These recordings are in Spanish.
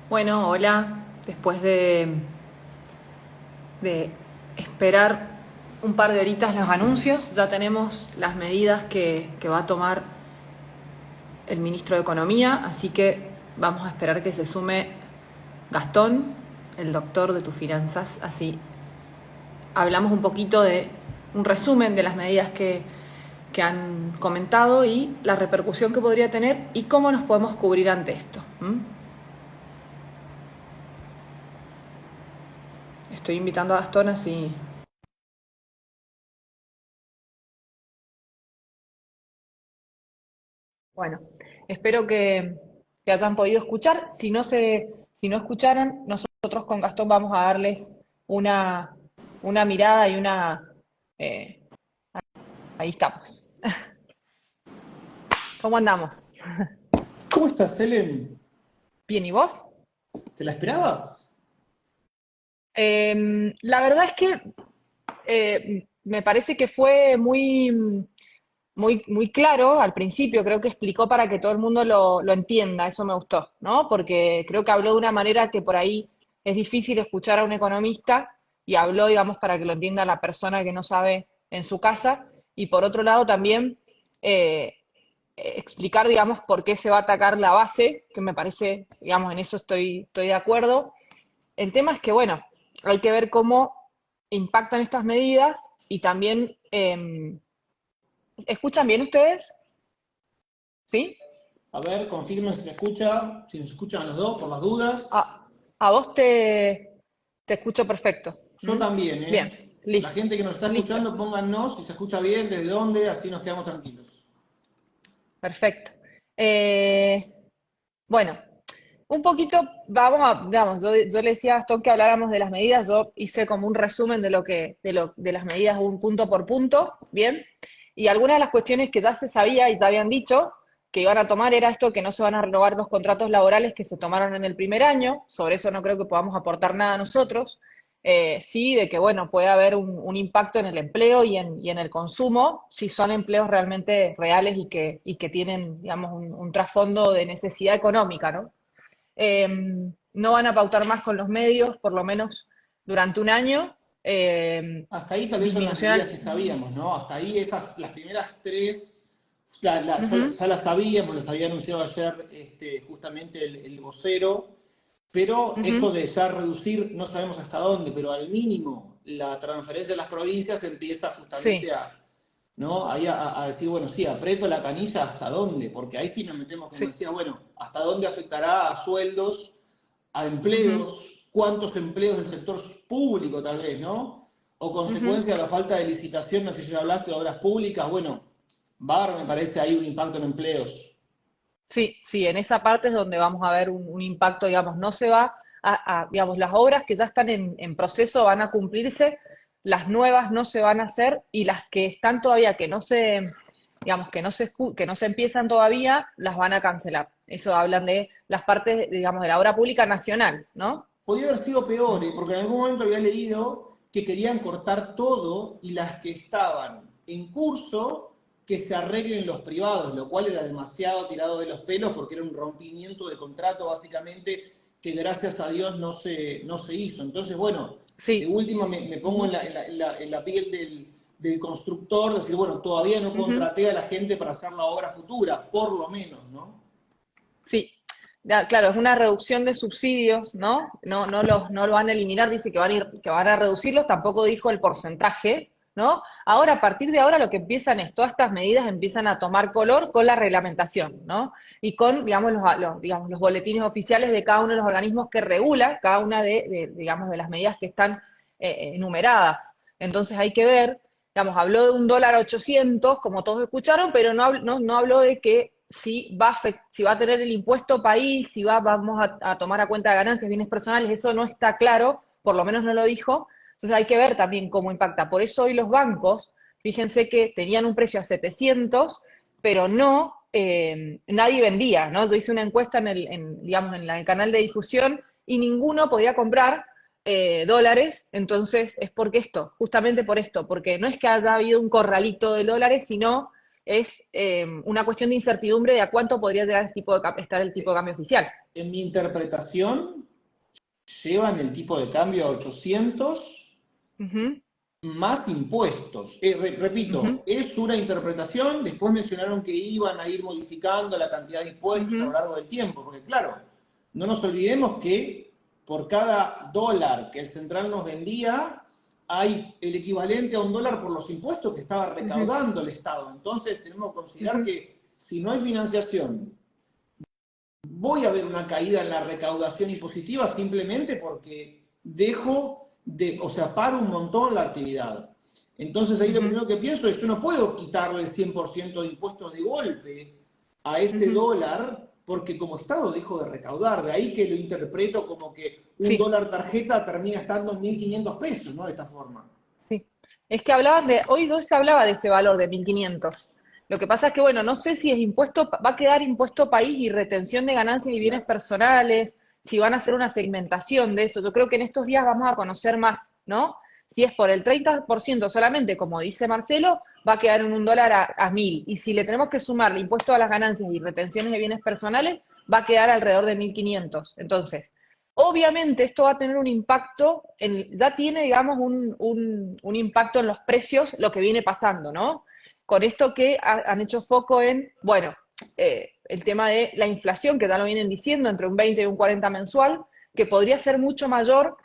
Bueno, hola. Después de esperar un par de horitas los anuncios, ya tenemos las medidas que va a tomar el ministro de Economía, así que vamos a esperar que se sume Gastón, el doctor de tus finanzas, así hablamos un poquito de un resumen de las medidas que han comentado y la repercusión que podría tener y cómo nos podemos cubrir ante esto. Estoy invitando a Gastón así. Bueno, espero que hayan podido escuchar. Si no escucharon, nosotros con Gastón vamos a darles una, una mirada y una... eh, ahí estamos. ¿Cómo andamos? ¿Cómo estás, Helen? ¿Bien y vos? ¿Te la esperabas? La verdad es que me parece que fue muy claro al principio, creo que explicó para que todo el mundo lo entienda, eso me gustó, ¿no? Porque creo que habló de una manera que por ahí es difícil escuchar a un economista y habló, digamos, para que lo entienda la persona que no sabe en su casa. Y por otro lado también eh, explicar, digamos, por qué se va a atacar la base, que me parece, digamos, en eso estoy de acuerdo. El tema es que, bueno, hay que ver cómo impactan estas medidas y también, ¿escuchan bien ustedes? ¿Sí? A ver, confirmen si se escucha, si nos escuchan los dos, por las dudas. A vos te escucho perfecto. Yo ¿Mm? también, ¿eh? Bien, La gente que nos está listo, escuchando, pónganos si se escucha bien, desde dónde, así nos quedamos tranquilos. perfecto. Eh, bueno, un poquito, vamos a, digamos, yo le decía a Gastón que habláramos de las medidas, yo hice como un resumen de las medidas un punto por punto, ¿bien? Y algunas de las cuestiones que ya se sabía y ya habían dicho que iban a tomar era esto, que no se van a renovar los contratos laborales que se tomaron en el primer año, sobre eso no creo que podamos aportar nada nosotros. Sí, de que, bueno, puede haber un impacto en el empleo y en el consumo, si son empleos realmente reales y que tienen, digamos, un trasfondo de necesidad económica, ¿no? Eh, no van a pautar más con los medios, por lo menos durante un año. Hasta ahí tal vez son las Disminución medidas que al... sabíamos, ¿no? Hasta ahí esas, las primeras tres, Ujú, ya las sabíamos, las había anunciado ayer justamente el vocero, pero esto ujú, de ya reducir, no sabemos hasta dónde, pero al mínimo la transferencia de las provincias empieza justamente sí, a, ¿no? Ahí a decir, bueno, sí, aprieto la canilla hasta dónde, porque ahí sí nos metemos, como sí. decía, bueno, hasta dónde afectará a sueldos, a Ujú, empleos, cuántos empleos del sector público tal vez, ¿no? O ujú. consecuencia de la falta de licitación, no sé si ya hablaste de obras públicas, bueno, va a haber, me parece, ahí un impacto en empleos. Sí, sí, en esa parte es donde vamos a ver un impacto, digamos, no se va digamos, las obras que ya están en proceso van a cumplirse, las nuevas no se van a hacer y las que están todavía, que no se, digamos, que no se empiezan todavía, las van a cancelar. Eso hablan de las partes, digamos, de la obra pública nacional, ¿no? Podría haber sido peor, porque en algún momento había leído que querían cortar todo y las que estaban en curso que se arreglen los privados, lo cual era demasiado tirado de los pelos porque era un rompimiento de contrato básicamente que gracias a Dios no se hizo. Entonces, bueno, de Sí. última me pongo Ujú, en la piel del constructor, decir, bueno, todavía no ujú. contraté a la gente para hacer la obra futura, por lo menos, ¿no? Sí, claro, es una reducción de subsidios, ¿no? No lo van a eliminar, dice que que van a reducirlos, tampoco dijo el porcentaje, ¿no? Ahora, a partir de ahora, lo que empiezan es, todas estas medidas empiezan a tomar color con la reglamentación, ¿no? Y con, digamos, digamos, los boletines oficiales de cada uno de los organismos que regula cada una digamos, de las medidas que están enumeradas. Entonces hay que ver, digamos, habló de un dólar a 800, como todos escucharon, pero no habló de que si va a tener el impuesto país, si vamos a tomar a cuenta de ganancias, bienes personales, eso no está claro, por lo menos no lo dijo. Entonces hay que ver también cómo impacta. Por eso hoy los bancos, fíjense que tenían un precio a 700, pero no, nadie vendía, ¿no? Yo hice una encuesta digamos, el canal de difusión y ninguno podía comprar dólares, entonces es porque esto, justamente por esto, porque no es que haya habido un corralito de dólares, sino es una cuestión de incertidumbre de a cuánto podría llegar estar el tipo de cambio oficial. En mi interpretación, llevan el tipo de cambio a 800 Ujú, más impuestos. ujú, Repito, es una interpretación, después mencionaron que iban a ir modificando la cantidad de impuestos a lo ujú, largo del tiempo, porque claro, no nos olvidemos que por cada dólar que el central nos vendía, hay el equivalente a un dólar por los impuestos que estaba ujú, recaudando el Estado. Entonces tenemos que considerar ujú. que si no hay financiación, voy a ver una caída en la recaudación impositiva simplemente porque dejo de, o sea, paro un montón la actividad. Entonces ahí lo Ujú, primero que pienso es, yo no puedo quitarle el 100% de impuestos de golpe a ese ujú. dólar porque como Estado dejo de recaudar. De ahí que lo interpreto como que un Sí, dólar tarjeta termina estando en 1.500 pesos, ¿no? De esta forma. sí. Es que hablaban de, hoy se hablaba de ese valor de 1.500. Lo que pasa es que, bueno, no sé si es impuesto, va a quedar impuesto país y retención de ganancias y bienes Claro. personales, si van a hacer una segmentación de eso. Yo creo que en estos días vamos a conocer más, ¿no? Si es por el 30% solamente, como dice Marcelo, va a quedar en un dólar a 1.000. Y si le tenemos que sumar el impuesto a las ganancias y retenciones de bienes personales, va a quedar alrededor de 1.500. Entonces, obviamente esto va a tener un impacto, ya tiene, digamos, un impacto en los precios, lo que viene pasando, ¿no? Con esto que han hecho foco en, bueno, el tema de la inflación, que ya lo vienen diciendo, entre un 20 y un 40 mensual, que podría ser mucho mayor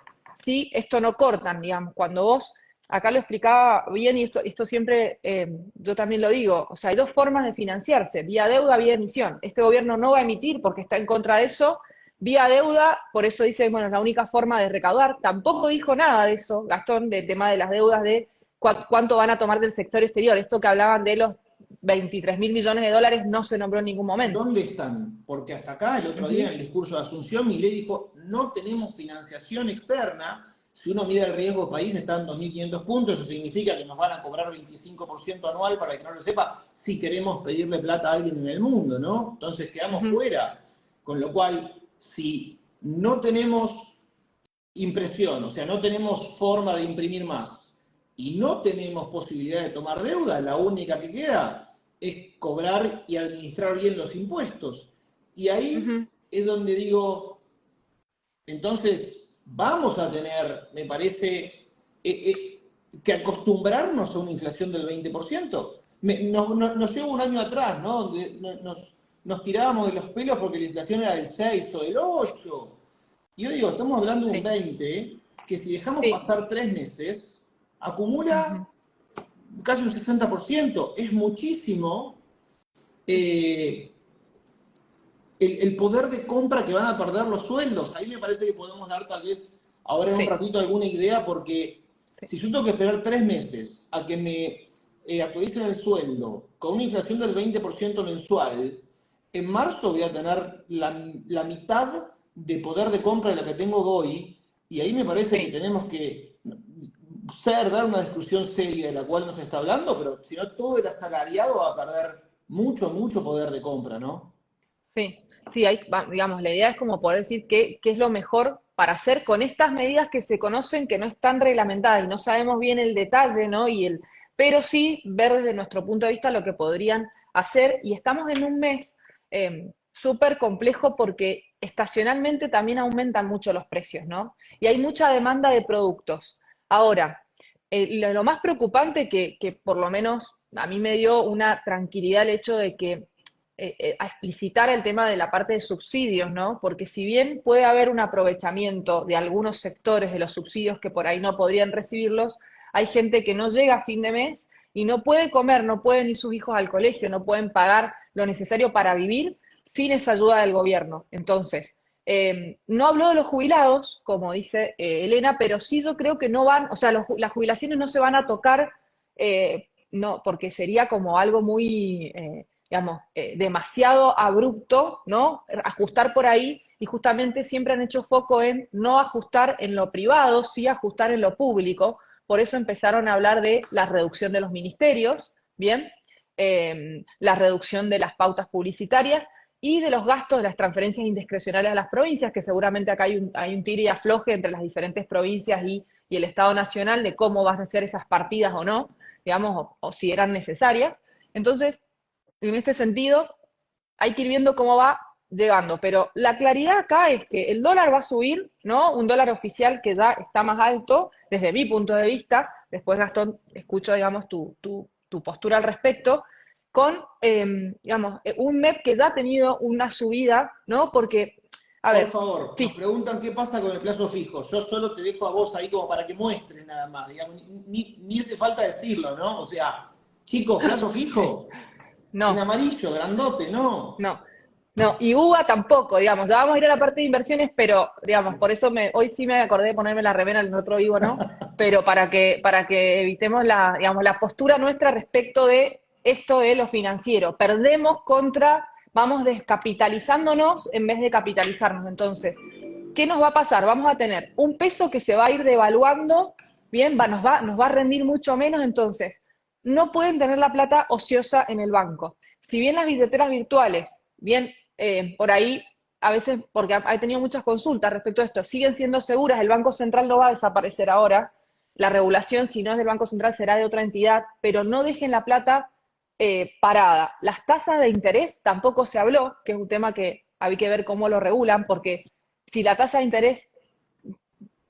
si esto no cortan, digamos, cuando vos, acá lo explicaba bien y esto siempre yo también lo digo, o sea, hay dos formas de financiarse, vía deuda, vía emisión. Este gobierno no va a emitir porque está en contra de eso, vía deuda, por eso dice, bueno, es la única forma de recaudar. Tampoco dijo nada de eso, Gastón, del tema de las deudas, de cuánto van a tomar del sector exterior. Esto que hablaban de los 23.000 millones de dólares no se nombró en ningún momento. ¿Dónde están? Porque hasta acá, el Uh otro día -huh, en el discurso de Asunción, Milei dijo, no tenemos financiación externa. Si uno mira el riesgo país, está en 2.500 puntos, eso significa que nos van a cobrar 25% anual, para que no lo sepa, si queremos pedirle plata a alguien en el mundo, ¿no? Entonces uh quedamos -huh, fuera. Con lo cual, si no tenemos impresión, o sea, no tenemos forma de imprimir más y no tenemos posibilidad de tomar deuda, la única que queda es cobrar y administrar bien los impuestos. Y uh ahí -huh. es donde digo, entonces vamos a tener, me parece, que acostumbrarnos a una inflación del 20%. Nos lleva un año atrás, ¿no? Donde nos tirábamos de los pelos porque la inflación era del 6 o del 8. Y yo digo, estamos hablando de un Sí, 20, que si dejamos sí. pasar 3 meses, Uh -huh. acumula casi un 60%. Es muchísimo eh, el poder de compra que van a perder los sueldos. Ahí me parece que podemos dar tal vez ahora en un Sí, ratito alguna idea, porque sí. si yo tengo que esperar 3 meses a que me actualicen el sueldo con una inflación del 20% mensual, en marzo voy a tener la mitad de poder de compra de la que tengo hoy, y ahí me parece que Sí. tenemos que dar una discusión seria de la cual nos está hablando, pero si no todo el asalariado va a perder mucho, mucho poder de compra, ¿no? Sí, sí, digamos, la idea es como poder decir qué es lo mejor para hacer con estas medidas que se conocen, que no están reglamentadas y no sabemos bien el detalle, ¿no? Pero sí ver desde nuestro punto de vista lo que podrían hacer. Y estamos en un mes súper complejo porque estacionalmente también aumentan mucho los precios, ¿no? Y hay mucha demanda de productos. Ahora, lo más preocupante que por lo menos a mí me dio una tranquilidad el hecho de que a explicitar el tema de la parte de subsidios, ¿no? Porque si bien puede haber un aprovechamiento de algunos sectores de los subsidios que por ahí no podrían recibirlos, hay gente que no llega a fin de mes y no puede comer, no pueden ir sus hijos al colegio, no pueden pagar lo necesario para vivir sin esa ayuda del gobierno. Entonces, no habló de los jubilados, como dice Elena, pero sí yo creo que no van, o sea, las jubilaciones no se van a tocar, no, porque sería como algo muy, digamos, demasiado abrupto, ¿no? Ajustar por ahí, y justamente siempre han hecho foco en no ajustar en lo privado, sí ajustar en lo público. Por eso empezaron a hablar de la reducción de los ministerios, ¿bien? La reducción de las pautas publicitarias y de los gastos de las transferencias indiscrecionales a las provincias, que seguramente acá hay un tire y afloje entre las diferentes provincias y el Estado Nacional de cómo van a ser esas partidas o no, digamos, o si eran necesarias. Entonces, en este sentido, hay que ir viendo cómo va. llegando. Pero la claridad acá es que el dólar va a subir, ¿no? Un dólar oficial que ya está más alto, desde mi punto de vista. Después, Gastón, escucho, digamos, tu postura al respecto, con, digamos, un MEP que ya ha tenido una subida, ¿no? Porque, a Por ver, favor, nos sí, preguntan qué pasa con el plazo fijo. Yo solo te dejo a vos ahí como para que muestres nada más. Digamos, ni hace falta decirlo, ¿no? O sea, chicos, plazo sí, fijo, en no. amarillo, grandote, ¿no? No, no, y UVA tampoco, digamos, ya vamos a ir a la parte de inversiones, pero, digamos, por eso hoy sí me acordé de ponerme la remera, en el otro vivo, ¿no? Pero para que evitemos digamos, la postura nuestra respecto de esto de lo financiero. Perdemos vamos descapitalizándonos en vez de capitalizarnos. Entonces, ¿qué nos va a pasar? Vamos a tener un peso que se va a ir devaluando, bien, nos va a rendir mucho menos, entonces, no pueden tener la plata ociosa en el banco. Si bien las billeteras virtuales, bien, por ahí, a veces, porque he tenido muchas consultas respecto a esto, siguen siendo seguras, el Banco Central no va a desaparecer ahora, la regulación, si no es del Banco Central, será de otra entidad, pero no dejen la plata parada. Las tasas de interés tampoco se habló, que es un tema que había que ver cómo lo regulan, porque si la tasa de interés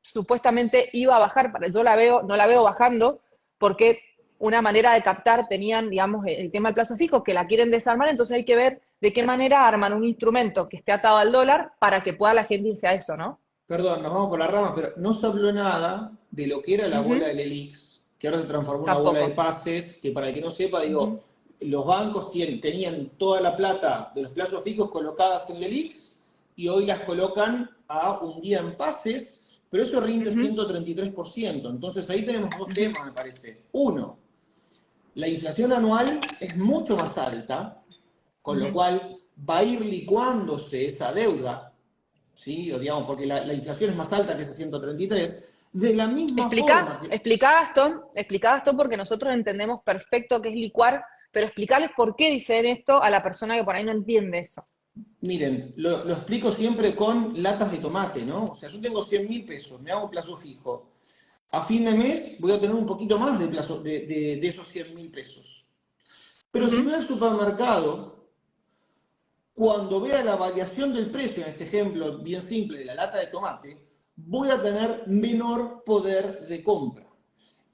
supuestamente iba a bajar, yo no la veo bajando, porque una manera de captar tenían, digamos, el tema del plazo fijo, que la quieren desarmar, entonces hay que ver de qué manera arman un instrumento que esté atado al dólar para que pueda la gente irse a eso, ¿no? Perdón, nos vamos por las ramas, pero no se habló nada de lo que era la bola Ujú. del ELIX, que ahora se transformó en una bola de Tampoco. pases, que para el que no sepa, digo, Ujú. los bancos tenían toda la plata de los plazos fijos colocadas en el ELIX y hoy las colocan a un día en pases, pero eso rinde Ujú. 133%. Entonces ahí tenemos dos Ujú. temas, me parece. Uno, la inflación anual es mucho más alta, con lo Ujú. cual va a ir licuándose esa deuda, ¿sí? O digamos, porque la inflación es más alta que ese 133, de la misma forma que... Explica Gastón, porque nosotros entendemos perfecto qué es licuar, pero explicarles por qué dicen esto a la persona que por ahí no entiende eso. Miren, lo explico siempre con latas de tomate, ¿no? O sea, yo tengo 100.000 pesos, me hago un plazo fijo. A fin de mes voy a tener un poquito más de, plazo, de esos 100.000 pesos. Pero si voy Ujú. al supermercado, cuando vea la variación del precio, en este ejemplo bien simple de la lata de tomate, voy a tener menor poder de compra.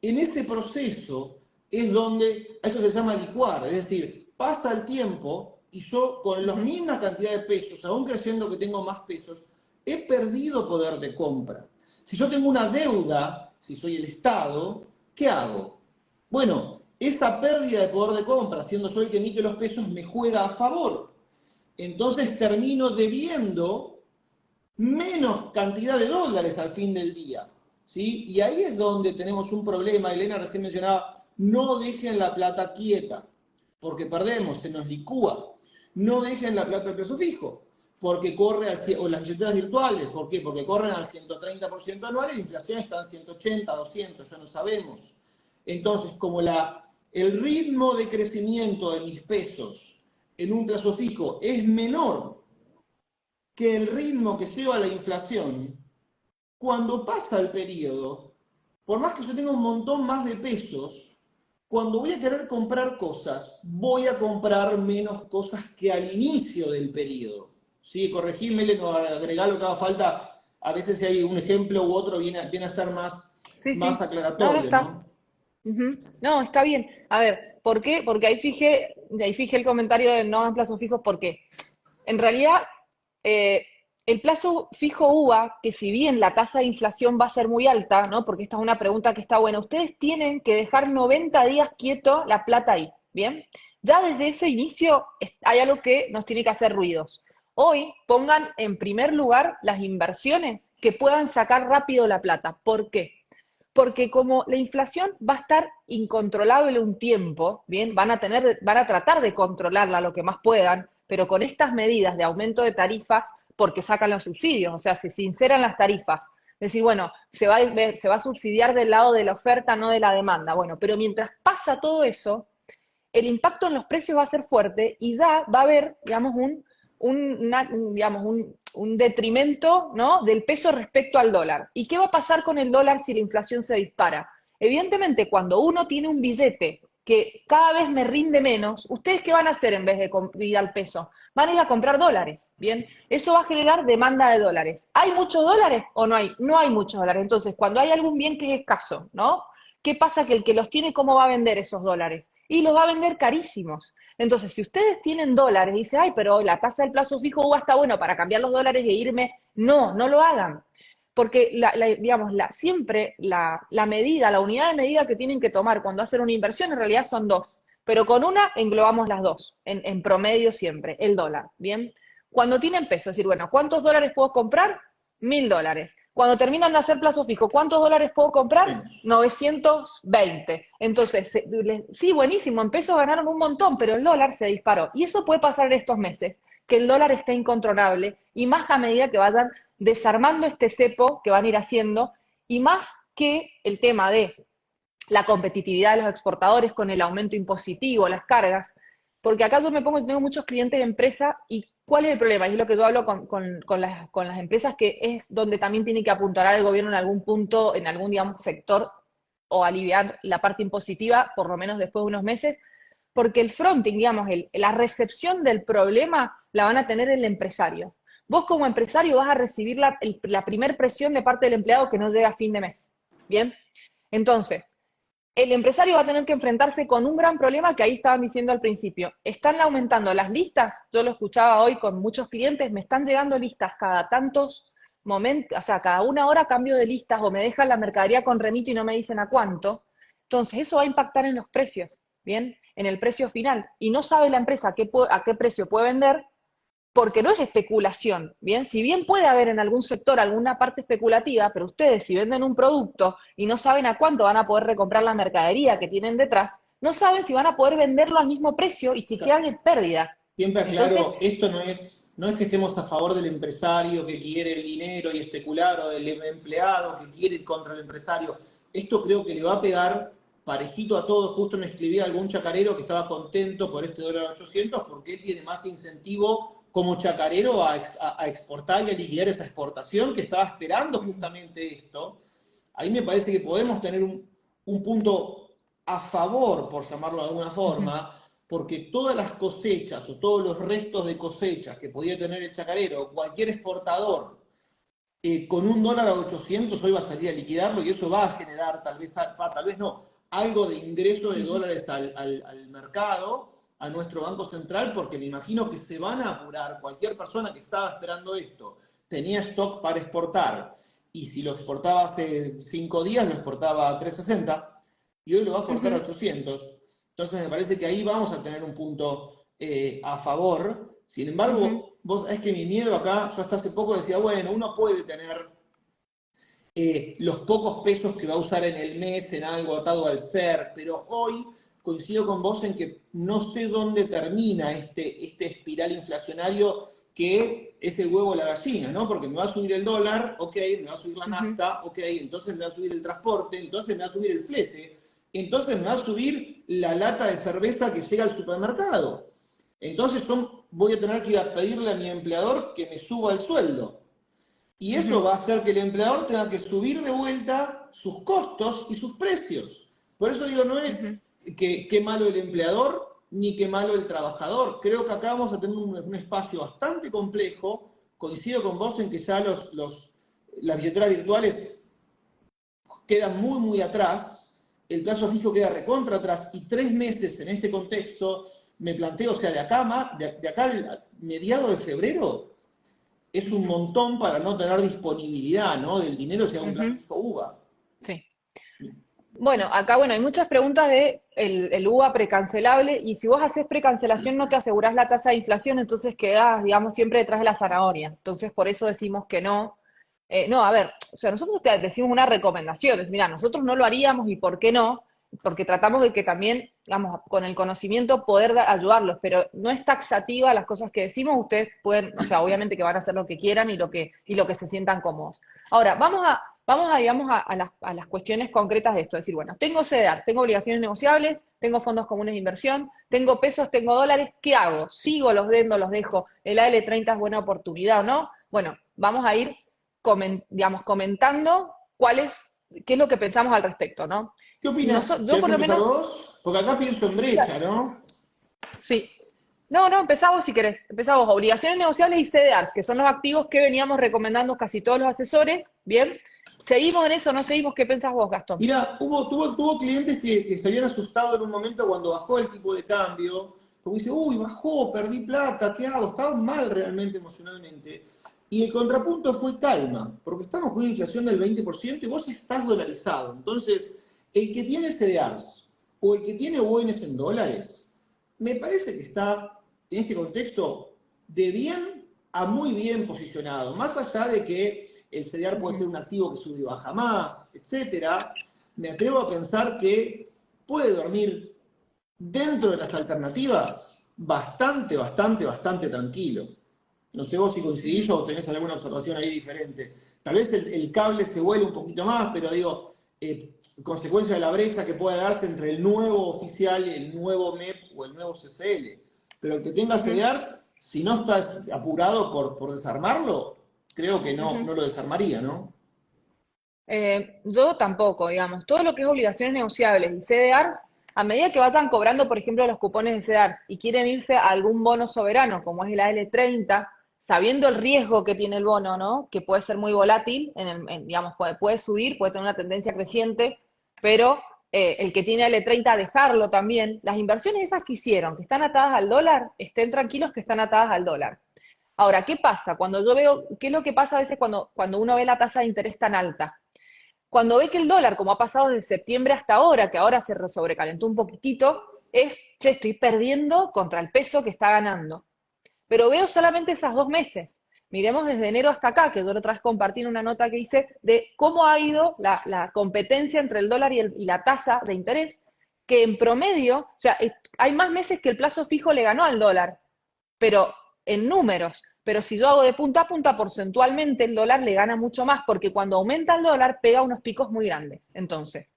En este proceso es donde, esto se llama licuar, es decir, pasa el tiempo y yo con la Ujú. misma cantidad de pesos, aún creciendo que tengo más pesos, he perdido poder de compra. Si yo tengo una deuda, si soy el Estado, ¿qué hago? Bueno, esa pérdida de poder de compra, siendo yo el que emite los pesos, me juega a favor. Entonces termino debiendo menos cantidad de dólares al fin del día. ¿Sí? Y ahí es donde tenemos un problema. Elena recién mencionaba, no dejen la plata quieta, porque perdemos, se nos licúa. No dejen la plata al plazo fijo, porque corre, o las billeteras virtuales, ¿por qué? Porque corren al 130% anual y la inflación está en 180, 200, ya no sabemos. Entonces, como el ritmo de crecimiento de mis pesos en un plazo fijo es menor que el ritmo que lleva la inflación, cuando pasa el periodo, por más que yo tenga un montón más de pesos, cuando voy a querer comprar cosas, voy a comprar menos cosas que al inicio del periodo. ¿Sí? Corregirme, no agregar lo que haga falta. A veces si hay un ejemplo u otro viene a ser Sí, más sí. No, no aclaratorio, está. ¿no? Ujú. No, está bien. A ver, ¿por qué? Porque ahí fijé el comentario de no en plazos fijos, porque en realidad eh, el plazo fijo UVA, que si bien la tasa de inflación va a ser muy alta, ¿no? Porque esta es una pregunta que está buena, ustedes tienen que dejar 90 días quieto la plata ahí, ¿bien? Ya desde ese inicio hay algo que nos tiene que hacer ruidos. Hoy pongan en primer lugar las inversiones que puedan sacar rápido la plata. ¿Por qué? Porque como la inflación va a estar incontrolable un tiempo, bien, van a tratar de controlarla lo que más puedan, pero con estas medidas de aumento de tarifas, porque sacan los subsidios, o sea, se sinceran las tarifas. Es decir, bueno, se va a subsidiar del lado de la oferta, no de la demanda. Bueno, pero mientras pasa todo eso, el impacto en los precios va a ser fuerte y ya va a haber, digamos, digamos, un detrimento, ¿no? Del peso respecto al dólar. ¿Y qué va a pasar con el dólar si la inflación se dispara? Evidentemente, cuando uno tiene un billete que cada vez me rinde menos, ¿ustedes qué van a hacer en vez de ir al peso? Van a ir a comprar dólares, ¿bien? Eso va a generar demanda de dólares. ¿Hay muchos dólares o no hay? No hay muchos dólares. Entonces, cuando hay algún bien que es escaso, ¿no? ¿Qué pasa? Que el que los tiene, ¿cómo va a vender esos dólares? Y los va a vender carísimos. Entonces, si ustedes tienen dólares, dice, ay, pero la tasa del plazo fijo UVA está bueno para cambiar los dólares e irme. No, no lo hagan. Porque, digamos, siempre la medida, la unidad de medida que tienen que tomar cuando hacen una inversión en realidad son dos. Pero con una englobamos las dos, en promedio siempre, el dólar, ¿bien? Cuando tienen peso, es decir, bueno, ¿cuántos dólares puedo comprar? $1.000. Cuando terminan de hacer plazo fijo, ¿cuántos dólares puedo comprar? 920. Entonces, sí, buenísimo, en pesos ganaron un montón, pero el dólar se disparó. Y eso puede pasar en estos meses, que el dólar está incontrolable, y más a medida que vayan desarmando este cepo que van a ir haciendo, y más que el tema de la competitividad de los exportadores con el aumento impositivo, las cargas, porque acá yo me pongo, tengo muchos clientes de empresa y ¿cuál es el problema? Y es lo que yo hablo con las empresas, que es donde también tiene que apuntalar el gobierno en algún punto, en algún, digamos, sector, o aliviar la parte impositiva, por lo menos después de unos meses, porque el fronting, digamos, la recepción del problema la van a tener el empresario. Vos como empresario vas a recibir la primer presión de parte del empleado que no llega a fin de mes, ¿bien? Entonces, el empresario va a tener que enfrentarse con un gran problema que ahí estaban diciendo al principio. Están aumentando las listas, yo lo escuchaba hoy con muchos clientes, me están llegando listas cada tantos momentos, o sea, cada una hora cambio de listas o me dejan la mercadería con remito y no me dicen a cuánto. Entonces, eso va a impactar en los precios, ¿bien? En el precio final. Y no sabe la empresa a qué precio puede vender, porque no es especulación, ¿bien? Si bien puede haber en algún sector alguna parte especulativa, pero ustedes si venden un producto y no saben a cuánto van a poder recomprar la mercadería que tienen detrás, no saben si van a poder venderlo al mismo precio y si quedan en pérdida. Siempre Entonces, aclaro, esto no es que estemos a favor del empresario que quiere el dinero y especular, o del empleado que quiere ir contra el empresario. Esto creo que le va a pegar parejito a todos. Justo me escribía algún chacarero que estaba contento por este dólar 800 porque él tiene más incentivo como chacarero a exportar y a liquidar esa exportación, que estaba esperando justamente esto. Ahí me parece que podemos tener un punto a favor, por llamarlo de alguna forma, porque todas las cosechas o todos los restos de cosechas que podía tener el chacarero o cualquier exportador, con un dólar a 800 hoy va a salir a liquidarlo, y eso va a generar, tal vez no, algo de ingreso de dólares al mercado, a nuestro Banco Central, porque me imagino que se van a apurar. Cualquier persona que estaba esperando esto tenía stock para exportar, y si lo exportaba hace 5 días, lo exportaba a 360, y hoy lo va a exportar a 800. Entonces me parece que ahí vamos a tener un punto a favor. Sin embargo, vos sabés que mi miedo acá, yo hasta hace poco decía, bueno, uno puede tener los pocos pesos que va a usar en el mes en algo atado al ser, pero hoy coincido con vos en que no sé dónde termina este espiral inflacionario, que es el huevo o la gallina, ¿no? Porque me va a subir el dólar, ok, me va a subir la nafta, ok, entonces me va a subir el transporte, entonces me va a subir el flete, entonces me va a subir la lata de cerveza que llega al supermercado. Entonces yo voy a tener que ir a pedirle a mi empleador que me suba el sueldo. Y eso va a hacer que el empleador tenga que subir de vuelta sus costos y sus precios. Por eso digo, no es que malo el empleador ni que malo el trabajador. Creo que acá vamos a tener un espacio bastante complejo. Coincido con vos en que ya las billeteras virtuales quedan muy, muy atrás. El plazo fijo queda recontra atrás. Y 3 meses en este contexto, me planteo, o sea, de acá al mediado de febrero, es un montón para no tener disponibilidad, ¿no? Del dinero, si hago un plazo fijo UVA. sí. Bueno, acá, bueno, hay muchas preguntas de el UVA precancelable, y si vos haces precancelación no te asegurás la tasa de inflación, entonces quedás, digamos, siempre detrás de la zanahoria. Entonces, por eso decimos que no. No, a ver, o sea, nosotros te decimos una recomendación, es, mira, nosotros no lo haríamos, ¿y por qué no? Porque tratamos de que también, digamos, con el conocimiento poder ayudarlos, pero no es taxativa las cosas que decimos. Ustedes pueden, o sea, obviamente que van a hacer lo que quieran y lo que se sientan cómodos. Ahora, vamos a digamos, a las cuestiones concretas de esto. Es decir, bueno, tengo CDR, tengo obligaciones negociables, tengo fondos comunes de inversión, tengo pesos, tengo dólares, ¿qué hago? ¿Sigo, los vendo, los dejo? ¿El AL30 es buena oportunidad o no? Bueno, vamos a ir digamos, comentando cuáles qué es lo que pensamos al respecto, ¿no? ¿Qué opinas? Yo ¿Querés por lo empezar menos, vos? Porque acá pienso en brecha, ¿no? sí. No, empezamos si querés. Empezamos obligaciones negociables y CDRs, que son los activos que veníamos recomendando casi todos los asesores. Bien. ¿Seguimos en eso o no seguimos? ¿Qué pensás vos, Gastón? Mira, tuvo clientes que se habían asustado en un momento cuando bajó el tipo de cambio, porque dice, uy, bajó, perdí plata, ¿qué hago? Estaban mal realmente emocionalmente. Y el contrapunto fue calma, porque estamos con una inflación del 20% y vos estás dolarizado. Entonces, el que tiene CDRs o el que tiene buenos en dólares, me parece que está, en este contexto, de bien a muy bien posicionado. Más allá de que el CDR puede ser un activo que sube y baja más, etcétera, me atrevo a pensar que puede dormir dentro de las alternativas bastante tranquilo. No sé vos si coincidís o tenés alguna observación ahí diferente. Tal vez el cable se vuelve un poquito más, pero digo, consecuencia de la brecha que puede darse entre el nuevo oficial y el nuevo MEP o el nuevo CCL. Pero el que tenga CDRs, si no estás apurado por desarmarlo, creo que no lo desarmaría, ¿no? Yo tampoco, digamos. Todo lo que es obligaciones negociables y CDRs, a medida que vayan cobrando, por ejemplo, los cupones de CDRs y quieren irse a algún bono soberano, como es el AL30, sabiendo el riesgo que tiene el bono, ¿no? Que puede ser muy volátil, digamos, puede subir, puede tener una tendencia creciente, pero el que tiene AL30, dejarlo también. Las inversiones esas que hicieron, que están atadas al dólar, estén tranquilos que están atadas al dólar. Ahora, ¿qué pasa? Cuando yo veo, ¿qué es lo que pasa a veces cuando uno ve la tasa de interés tan alta? Cuando ve que el dólar, como ha pasado desde septiembre hasta ahora, que ahora se sobrecalentó un poquitito, che, estoy perdiendo contra el peso que está ganando. Pero veo solamente esas 2 meses. Miremos desde enero hasta acá, que yo otra vez compartí una nota que hice de cómo ha ido la competencia entre el dólar y la tasa de interés, que en promedio, o sea, hay más meses que el plazo fijo le ganó al dólar, pero en números. Pero si yo hago de punta a punta porcentualmente, el dólar le gana mucho más, porque cuando aumenta el dólar pega unos picos muy grandes. Entonces,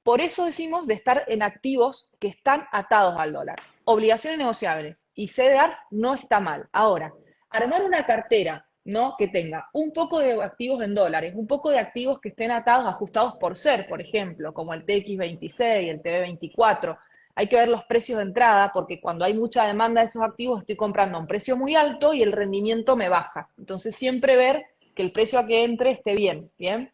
por eso decimos de estar en activos que están atados al dólar. Obligaciones negociables y CDRs no está mal. Ahora, armar una cartera, ¿no? Que tenga un poco de activos en dólares, un poco de activos que estén atados, ajustados por ser, por ejemplo, como el TX26, el TB24. Hay que ver los precios de entrada, porque cuando hay mucha demanda de esos activos estoy comprando a un precio muy alto y el rendimiento me baja. Entonces siempre ver que el precio a que entre esté bien, ¿bien?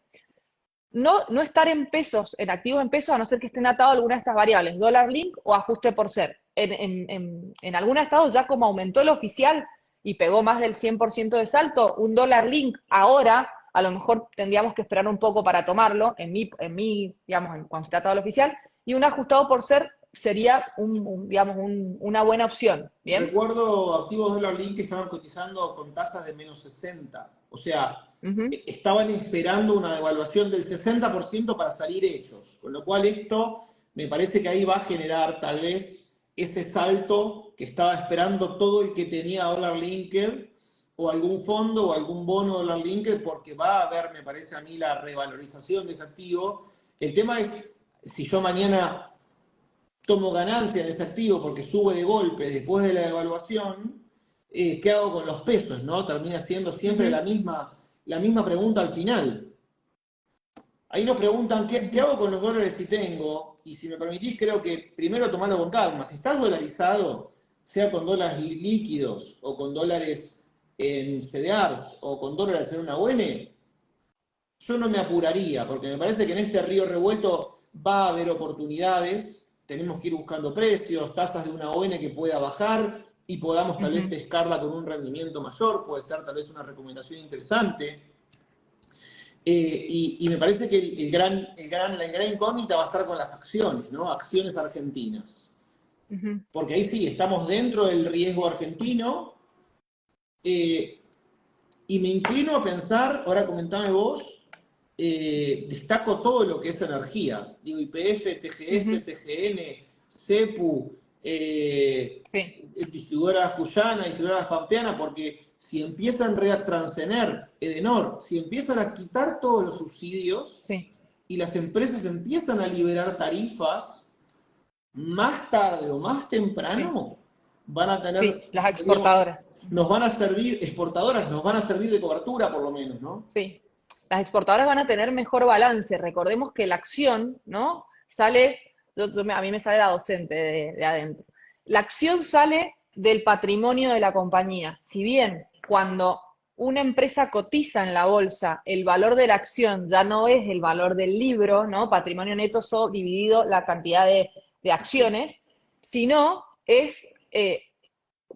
No estar en pesos, en activos en pesos, a no ser que estén atados a alguna de estas variables, dólar link o ajuste por ser. En algunos estados ya como aumentó el oficial y pegó más del 100% de salto, un dólar link ahora, a lo mejor tendríamos que esperar un poco para tomarlo, digamos, cuando está atado al oficial, y un ajustado por ser sería digamos, una buena opción, ¿bien? Recuerdo activos dólar link que estaban cotizando con tasas de -60. O sea, Ujú, estaban esperando una devaluación del 60% para salir hechos. Con lo cual esto me parece que ahí va a generar tal vez ese salto que estaba esperando todo el que tenía dólar linked o algún fondo o algún bono dólar linked, porque va a haber, me parece a mí, la revalorización de ese activo. El tema es, si yo mañana tomo ganancia de ese activo porque sube de golpe después de la devaluación, ¿qué hago con los pesos? ¿No? Termina siendo siempre ujú, la misma pregunta al final. Ahí nos preguntan, ¿qué ujú. hago con los dólares si tengo? Y si me permitís, creo que primero tomarlo con calma. Si estás dolarizado, sea con dólares líquidos o con dólares en CDRs o con dólares en una UN, yo no me apuraría, porque me parece que en este río revuelto va a haber oportunidades, tenemos que ir buscando precios, tasas de una ON que pueda bajar y podamos tal vez Ujú. pescarla con un rendimiento mayor, puede ser tal vez una recomendación interesante. Y me parece que la gran incógnita va a estar con las acciones, ¿no? Acciones argentinas. Ujú. Porque ahí sí, estamos dentro del riesgo argentino, eh, y me inclino a pensar, ahora comentame vos, destaco todo lo que es energía. Digo, YPF, TGS, Ujú. TGN, CEPU, Sí, distribuidoras Cuyana, distribuidoras Pampeana, porque si empiezan a Transener, Edenor, si empiezan a quitar todos los subsidios sí, y las empresas empiezan a liberar tarifas, más tarde o más sí, temprano van a tener, sí, las digamos, exportadoras. nos van a servir, exportadoras, nos van a servir de cobertura por lo menos, ¿no? Sí. las exportadoras van a tener mejor balance. Recordemos que la acción, ¿no? Sale, a mí me sale la docente de adentro. La acción sale del patrimonio de la compañía. Si bien cuando una empresa cotiza en la bolsa, el valor de la acción ya no es el valor del libro, ¿no? Patrimonio neto dividido la cantidad de acciones, sino es,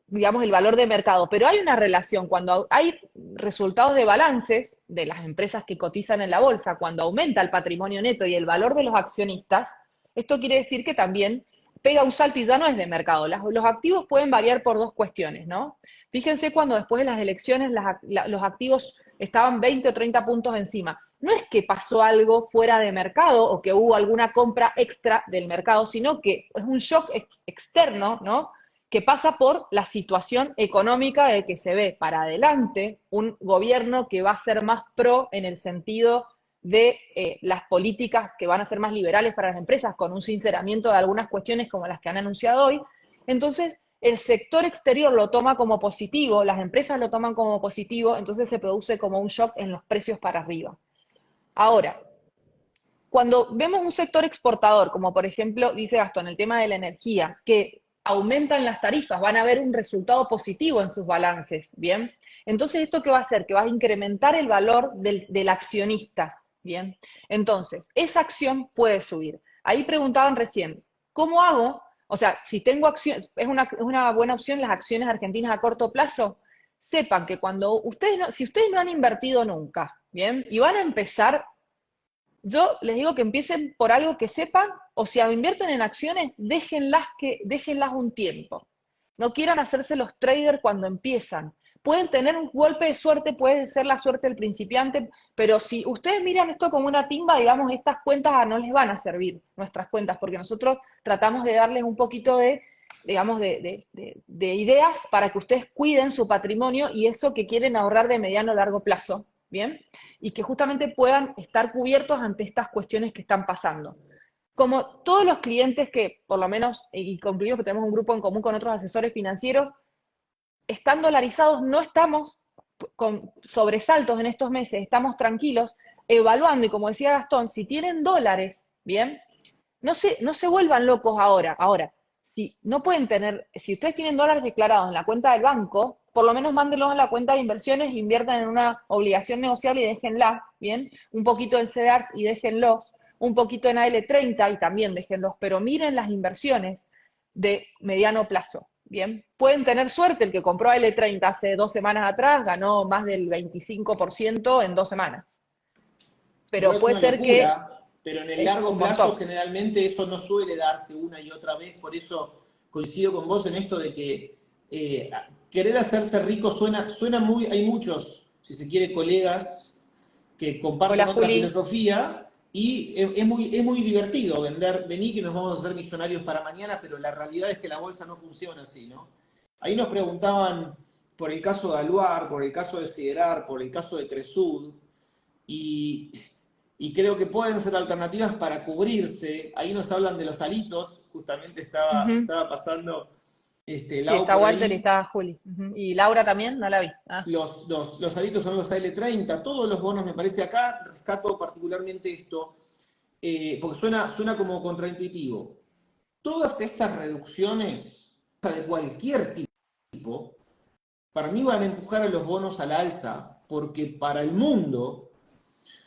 digamos, el valor de mercado. Pero hay una relación, cuando hay resultados de balances de las empresas que cotizan en la bolsa, cuando aumenta el patrimonio neto y el valor de los accionistas, esto quiere decir que también pega un salto y ya no es de mercado. Los activos pueden variar por dos cuestiones, ¿no? Fíjense cuando después de las elecciones los activos estaban 20 o 30 puntos encima. No es que pasó algo fuera de mercado o que hubo alguna compra extra del mercado, sino que es un shock externo, ¿no? Que pasa por la situación económica de que se ve para adelante un gobierno que va a ser más pro en el sentido de las políticas que van a ser más liberales para las empresas, con un sinceramiento de algunas cuestiones como las que han anunciado hoy. Entonces, el sector exterior lo toma como positivo, las empresas lo toman como positivo, entonces se produce como un shock en los precios para arriba. Ahora, cuando vemos un sector exportador, como por ejemplo, dice Gastón, el tema de la energía, que aumentan las tarifas, van a ver un resultado positivo en sus balances, ¿bien? Entonces, ¿esto qué va a hacer? Que va a incrementar el valor del accionista, ¿bien? Entonces, esa acción puede subir. Ahí preguntaban recién, ¿cómo hago? O sea, si tengo acciones, es una buena opción las acciones argentinas a corto plazo. Sepan que cuando si ustedes no han invertido nunca, ¿bien? Y van a empezar, yo les digo que empiecen por algo que sepan, o si invierten en acciones, déjenlas un tiempo. No quieran hacerse los traders cuando empiezan. Pueden tener un golpe de suerte, puede ser la suerte del principiante, pero si ustedes miran esto como una timba, digamos, estas cuentas no les van a servir, nuestras cuentas, porque nosotros tratamos de darles un poquito de, digamos, de ideas para que ustedes cuiden su patrimonio y eso que quieren ahorrar de mediano a largo plazo, ¿bien? Y que justamente puedan estar cubiertos ante estas cuestiones que están pasando. Como todos los clientes que, por lo menos, y concluimos que tenemos un grupo en común con otros asesores financieros, están dolarizados, no estamos con sobresaltos en estos meses, estamos tranquilos, evaluando, y como decía Gastón, si tienen dólares, ¿bien? No se vuelvan locos ahora. Ahora, si no pueden tener, si ustedes tienen dólares declarados en la cuenta del banco, por lo menos mándenlos en la cuenta de inversiones, inviertan en una obligación negociable y déjenla, ¿bien? Un poquito en CEDARS y déjenlos, un poquito en AL30 y también déjenlos, pero miren las inversiones de mediano plazo, ¿bien? Pueden tener suerte, el que compró AL30 hace 2 semanas atrás ganó más del 25% en 2 semanas. Pero Igual es puede una ser que locura, pero en el es largo un plazo montón. generalmente eso no suele darse una y otra vez, por eso coincido con vos en esto de que querer hacerse rico suena muy, hay muchos, si se quiere, colegas que comparten Hola, otra Juli. filosofía y es muy divertido vení que nos vamos a hacer millonarios para mañana, pero la realidad es que la bolsa no funciona así, ¿no? Ahí nos preguntaban por el caso de Aluar, por el caso de Siderar, por el caso de Cresud, y, y creo que pueden ser alternativas para cubrirse. Ahí nos hablan de los alitos, justamente Ujú. estaba pasando Sí, Lau está por Walter y ahí. está Juli. Ujú. ¿Y Laura también? No la vi. Ah, Los alitos son los AL30, todos los bonos me parece acá, rescato particularmente esto, porque suena como contraintuitivo. Todas estas reducciones de cualquier tipo, para mí van a empujar a los bonos al alza, porque para el mundo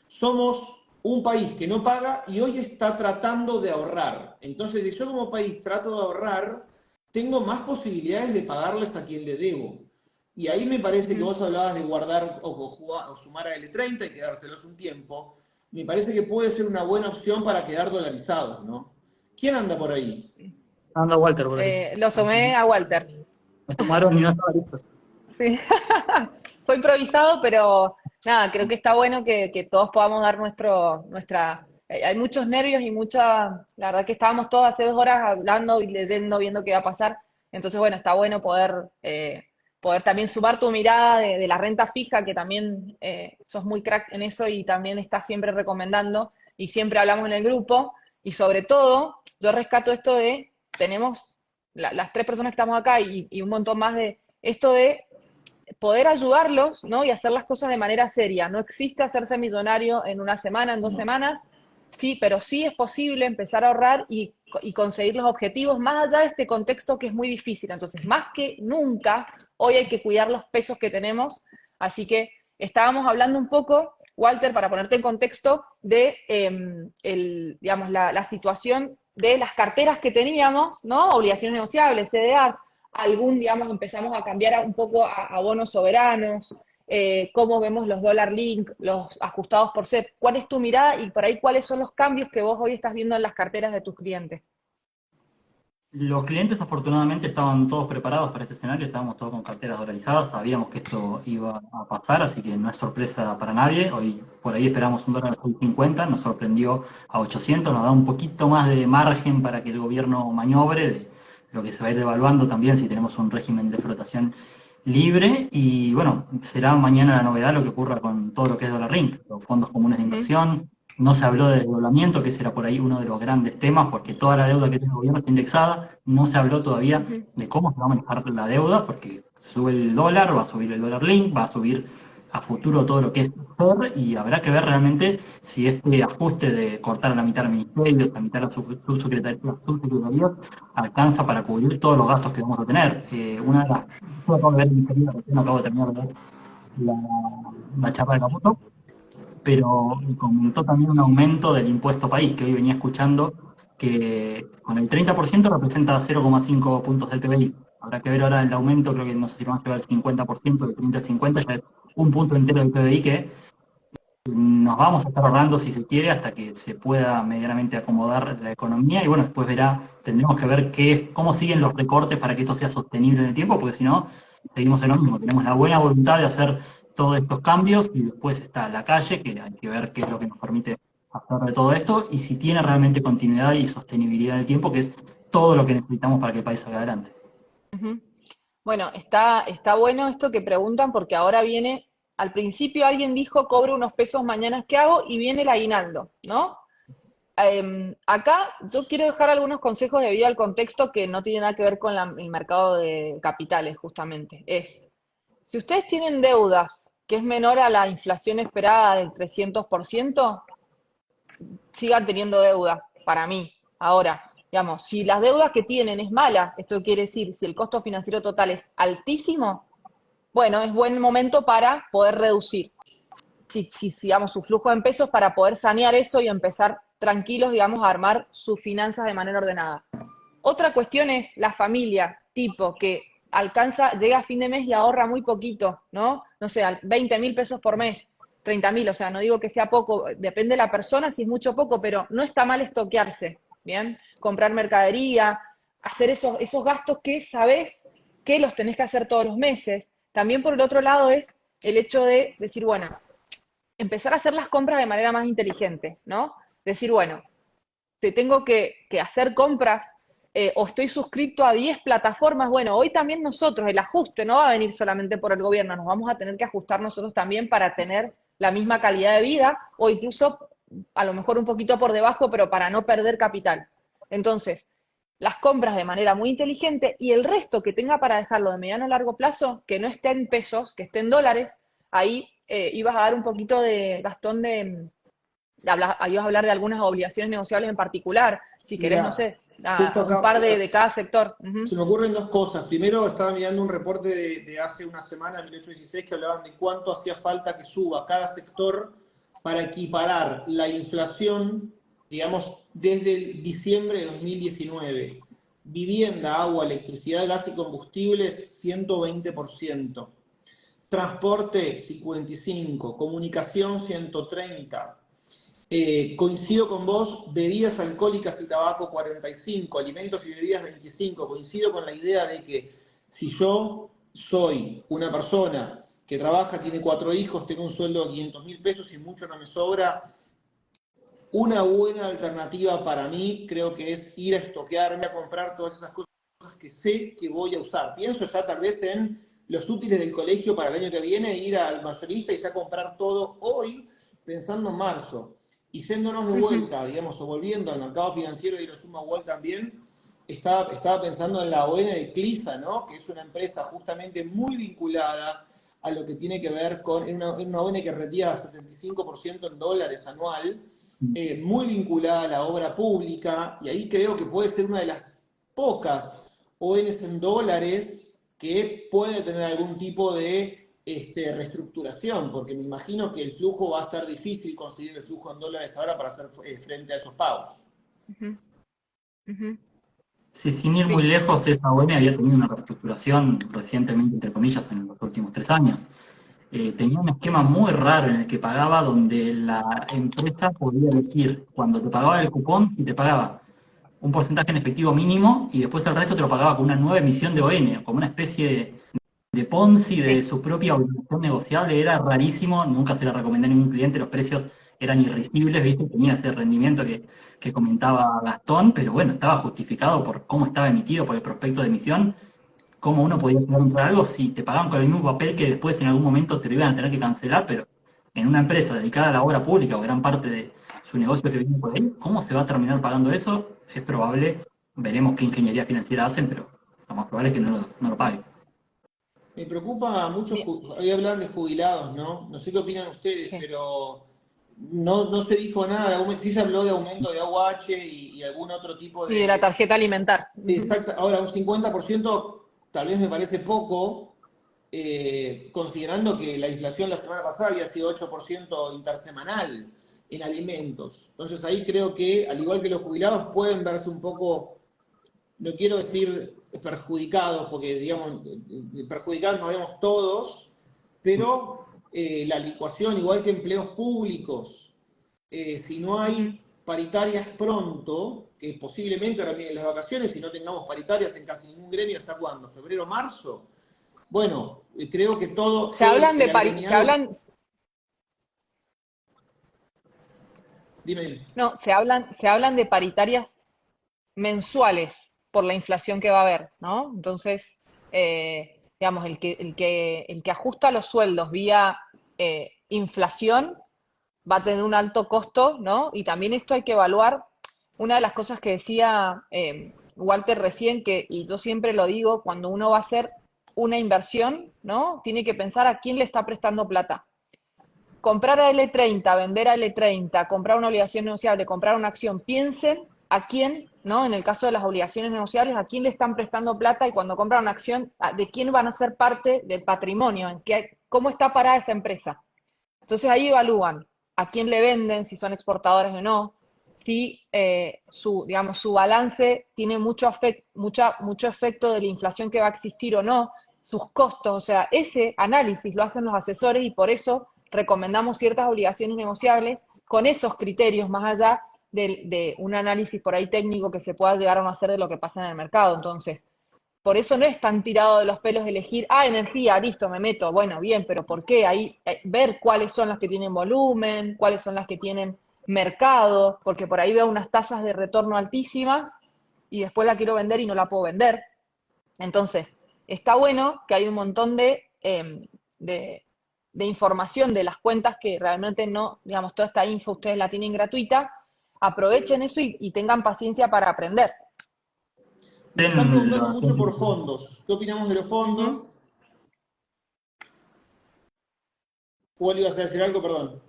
somos un país que no paga y hoy está tratando de ahorrar. Entonces, si yo como país trato de ahorrar, tengo más posibilidades de pagarles a quien le debo. Y ahí me parece que ujú. vos hablabas de guardar o sumar a L30 y quedárselos un tiempo. Me parece que puede ser una buena opción para quedar dolarizados, ¿no? ¿Quién anda por ahí? Anda Walter por ahí. Lo sumé a Walter. Me tomaron y no estaba listo. Sí. Fue improvisado, pero nada, creo que está bueno que todos podamos dar nuestra... Hay muchos nervios y mucha... La verdad que estábamos todos hace 2 horas hablando y leyendo, viendo qué va a pasar. Entonces, bueno, está bueno poder también sumar tu mirada de la renta fija, que también sos muy crack en eso y también estás siempre recomendando y siempre hablamos en el grupo. Y sobre todo, yo rescato esto tenemos las 3 personas que estamos acá y un montón más de esto de poder ayudarlos, ¿no? Y hacer las cosas de manera seria. No existe hacerse millonario en una semana, en 2 semanas, sí, pero sí es posible empezar a ahorrar y conseguir los objetivos más allá de este contexto que es muy difícil. Entonces, más que nunca, hoy hay que cuidar los pesos que tenemos. Así que estábamos hablando un poco, Walter, para ponerte en contexto, de digamos, la situación de las carteras que teníamos, ¿no? Obligaciones negociables, CDAs, digamos, empezamos a cambiar un poco a bonos soberanos, cómo vemos los dólar link, los ajustados por CEP. ¿Cuál es tu mirada y por ahí cuáles son los cambios que vos hoy estás viendo en las carteras de tus clientes? Los clientes afortunadamente estaban todos preparados para este escenario, estábamos todos con carteras dolarizadas, sabíamos que esto iba a pasar, así que no es sorpresa para nadie. Hoy por ahí esperamos un dólar a 6.50, nos sorprendió a 800, nos da un poquito más de margen para que el gobierno maniobre, de lo que se va a ir devaluando también si tenemos un régimen de flotación libre. Y bueno, será mañana la novedad lo que ocurra con todo lo que es dólar ring, los fondos comunes de inversión. No se habló de desdoblamiento, que ese era por ahí uno de los grandes temas, porque toda la deuda que tiene el gobierno está indexada. No se habló todavía de cómo se va a manejar la deuda, porque sube el dólar, va a subir el dólar link, va a subir a futuro todo lo que es PER, y habrá que ver realmente si este ajuste de cortar a la mitad ministerios, a la mitad las subsecretarías, alcanza para cubrir todos los gastos que vamos a tener. Una de las... Yo acabo de ver mi querida, recién acabo de terminar de ver la, la chapa de Caputo, pero comentó también un aumento del impuesto país, que hoy venía escuchando, que con el 30% representa 0,5 puntos del PBI. Habrá que ver ahora el aumento, creo que no sé si vamos a llegar al 50%, de 30 al 50, ya es un punto entero del PBI que nos vamos a estar ahorrando, si se quiere, hasta que se pueda medianamente acomodar la economía. Y bueno, después tendremos que ver cómo siguen los recortes para que esto sea sostenible en el tiempo, porque si no, seguimos en lo mismo. Tenemos la buena voluntad de hacer todos estos cambios y después está la calle, que hay que ver qué es lo que nos permite hacer de todo esto y si tiene realmente continuidad y sostenibilidad en el tiempo, que es todo lo que necesitamos para que el país salga adelante. Bueno, está bueno esto que preguntan porque ahora viene, al principio alguien dijo, cobro unos pesos mañana, ¿qué hago? Y viene el aguinaldo, ¿no? Acá yo quiero dejar algunos consejos debido al contexto que no tiene nada que ver con el mercado de capitales, justamente. Si ustedes tienen deudas que es menor a la inflación esperada del 300%, sigan teniendo deuda, para mí. Ahora, digamos, si las deudas que tienen es mala, esto quiere decir, si el costo financiero total es altísimo, bueno, es buen momento para poder reducir. Si digamos, su flujo en pesos para poder sanear eso y empezar tranquilos, digamos, a armar sus finanzas de manera ordenada. Otra cuestión es la familia, tipo que llega a fin de mes y ahorra muy poquito, ¿no? No sé, 20.000 pesos por mes, 30.000, o sea, no digo que sea poco, depende de la persona si es mucho o poco, pero no está mal estoquearse, ¿bien? Comprar mercadería, hacer esos gastos que sabes que los tenés que hacer todos los meses. También por el otro lado es el hecho de decir, bueno, empezar a hacer las compras de manera más inteligente, ¿no? Decir, bueno, te tengo que hacer compras o estoy suscrito a 10 plataformas, bueno, hoy también nosotros, el ajuste no va a venir solamente por el gobierno, nos vamos a tener que ajustar nosotros también para tener la misma calidad de vida o incluso a lo mejor un poquito por debajo, pero para no perder capital. Entonces, las compras de manera muy inteligente y el resto que tenga para dejarlo de mediano a largo plazo, que no esté en pesos, que esté en dólares, ahí ibas a dar un poquito de, Gastón, ibas a hablar de algunas obligaciones negociables en particular, si querés, Mirá, no sé, justo acá, un par de cada sector. se me ocurren dos cosas. Primero, estaba mirando un reporte de hace una semana, 1816, que hablaban de cuánto hacía falta que suba cada sector para equiparar la inflación, digamos, desde diciembre de 2019. Vivienda, agua, electricidad, gas y combustibles, 120%. Transporte, 55%. Comunicación, 130%. Coincido con vos, bebidas alcohólicas y tabaco 45, alimentos y bebidas 25. Coincido con la idea de que si yo soy una persona que trabaja, tiene 4 hijos, tengo un sueldo de 500.000 pesos y mucho no me sobra, una buena alternativa para mí creo que es ir a estoquearme, a comprar todas esas cosas que sé que voy a usar. Pienso ya tal vez en los útiles del colegio para el año que viene, ir al mayorista y ya comprar todo hoy pensando en marzo. Y yéndonos de vuelta, digamos, o volviendo al mercado financiero y lo sumo a Wall también, estaba pensando en la ON de Clisa, ¿no? Que es una empresa justamente muy vinculada a lo que tiene que ver con una ONG que retira 75% en dólares anual, muy vinculada a la obra pública, y ahí creo que puede ser una de las pocas ONGs en dólares que puede tener algún tipo de reestructuración, porque me imagino que el flujo va a ser difícil conseguir el flujo en dólares ahora para hacer frente a esos pagos. Ujú, ujú. Sí, sin ir muy Sí, lejos, esa ONE había tenido una reestructuración recientemente, entre comillas, en los últimos 3 años. Tenía un esquema muy raro en el que pagaba donde la empresa podía elegir cuando te pagaba el cupón y te pagaba un porcentaje en efectivo mínimo y después el resto te lo pagaba con una nueva emisión de ON, como una especie de Ponzi de sí. su propia obligación negociable. Era rarísimo, nunca se lo recomendé a ningún cliente, los precios eran irrisibles, ¿viste? Tenía ese rendimiento que comentaba Gastón, pero bueno, estaba justificado por cómo estaba emitido, por el prospecto de emisión, cómo uno podía comprar algo si te pagaban con el mismo papel que después en algún momento te lo iban a tener que cancelar, pero en una empresa dedicada a la obra pública o gran parte de su negocio que viene por ahí, ¿cómo se va a terminar pagando eso? Es probable, veremos qué ingeniería financiera hacen, pero lo más probable es que no lo paguen. Me preocupa mucho, Bien, ahí hablan de jubilados, ¿no? No sé qué opinan ustedes, sí. pero no se dijo nada de aumento, sí se habló de aumento de AUH y algún otro tipo Y de la de... tarjeta alimentar. Ujú. Exacto, ahora un 50% tal vez me parece poco, considerando que la inflación la semana pasada había sido 8% intersemanal en alimentos. Entonces ahí creo que, al igual que los jubilados, pueden verse un poco, no quiero decir perjudicados, porque digamos, perjudicados nos vemos todos, pero la licuación, igual que empleos públicos, si no Ujú. hay paritarias pronto, que posiblemente ahora vienen las vacaciones y no tengamos paritarias en casi ningún gremio, ¿hasta cuándo? ¿Febrero, marzo? Bueno, creo que Se todo hablan el de se agremiado... hablan, Dime, dime. no, se hablan de paritarias mensuales por la inflación que va a haber, ¿no? Entonces, digamos, el que ajusta los sueldos vía inflación va a tener un alto costo, ¿no? Y también esto hay que evaluar. Una de las cosas que decía Walter recién, y yo siempre lo digo, cuando uno va a hacer una inversión, ¿no? Tiene que pensar a quién le está prestando plata. Comprar a L30, vender a L30, comprar una obligación negociable, comprar una acción, piensen a quién, ¿no? En el caso de las obligaciones negociables, a quién le están prestando plata y cuando compran una acción, de quién van a ser parte del patrimonio, cómo está parada esa empresa. Entonces ahí evalúan a quién le venden, si son exportadores o no, si digamos, su balance tiene mucho efecto de la inflación que va a existir o no, sus costos, o sea, ese análisis lo hacen los asesores y por eso recomendamos ciertas obligaciones negociables con esos criterios, más allá de un análisis por ahí técnico que se pueda llegar a no hacer de lo que pasa en el mercado. Entonces, por eso no es tan tirado de los pelos elegir, energía, listo, me meto. Bueno, bien, pero ¿por qué? Ahí ver cuáles son las que tienen volumen, cuáles son las que tienen mercado, porque por ahí veo unas tasas de retorno altísimas y después la quiero vender y no la puedo vender. Entonces, está bueno que hay un montón de, de información de las cuentas que realmente no, digamos, toda esta info ustedes la tienen gratuita, aprovechen eso y tengan paciencia para aprender. Nos están Ten preguntando la- mucho por fondos. ¿Qué opinamos de los Ujú. fondos? ¿Cuál ibas a decir algo? Perdón.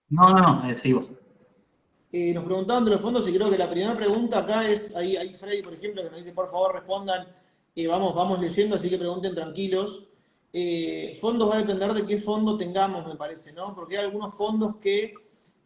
No, seguí vos. Nos preguntaban de los fondos y creo que la primera pregunta acá es, ahí Freddy, por ejemplo, que nos dice, por favor, respondan, vamos leyendo, así que pregunten tranquilos. Fondos va a depender de qué fondo tengamos, me parece, ¿no? Porque hay algunos fondos que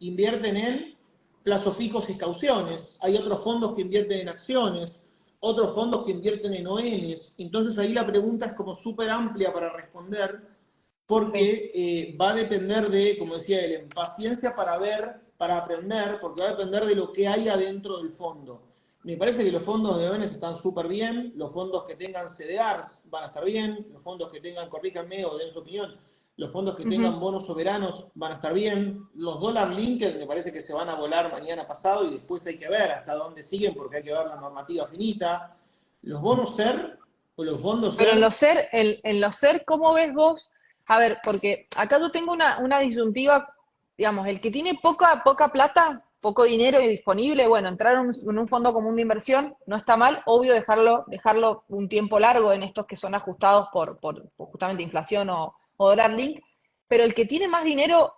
invierten en plazos fijos y cauciones, hay otros fondos que invierten en acciones, otros fondos que invierten en ONs. Entonces ahí la pregunta es como súper amplia para responder, Sí. porque va a depender de, como decía él, paciencia para ver, para aprender, porque va a depender de lo que hay adentro del fondo. Me parece que los fondos de ONs están súper bien, los fondos que tengan CDRs van a estar bien, los fondos que tengan, corríjanme o den su opinión, los fondos que Ujú. tengan bonos soberanos van a estar bien, los dólar linked me parece que se van a volar mañana pasado y después hay que ver hasta dónde siguen porque hay que ver la normativa finita. Los bonos SER o los fondos Pero en SER, los ¿cómo ves vos? A ver, porque acá yo tengo una disyuntiva, digamos, el que tiene poca plata, poco dinero disponible, bueno, entrar en un fondo común de inversión no está mal, obvio dejarlo un tiempo largo en estos que son ajustados por justamente inflación o dólar link, pero el que tiene más dinero,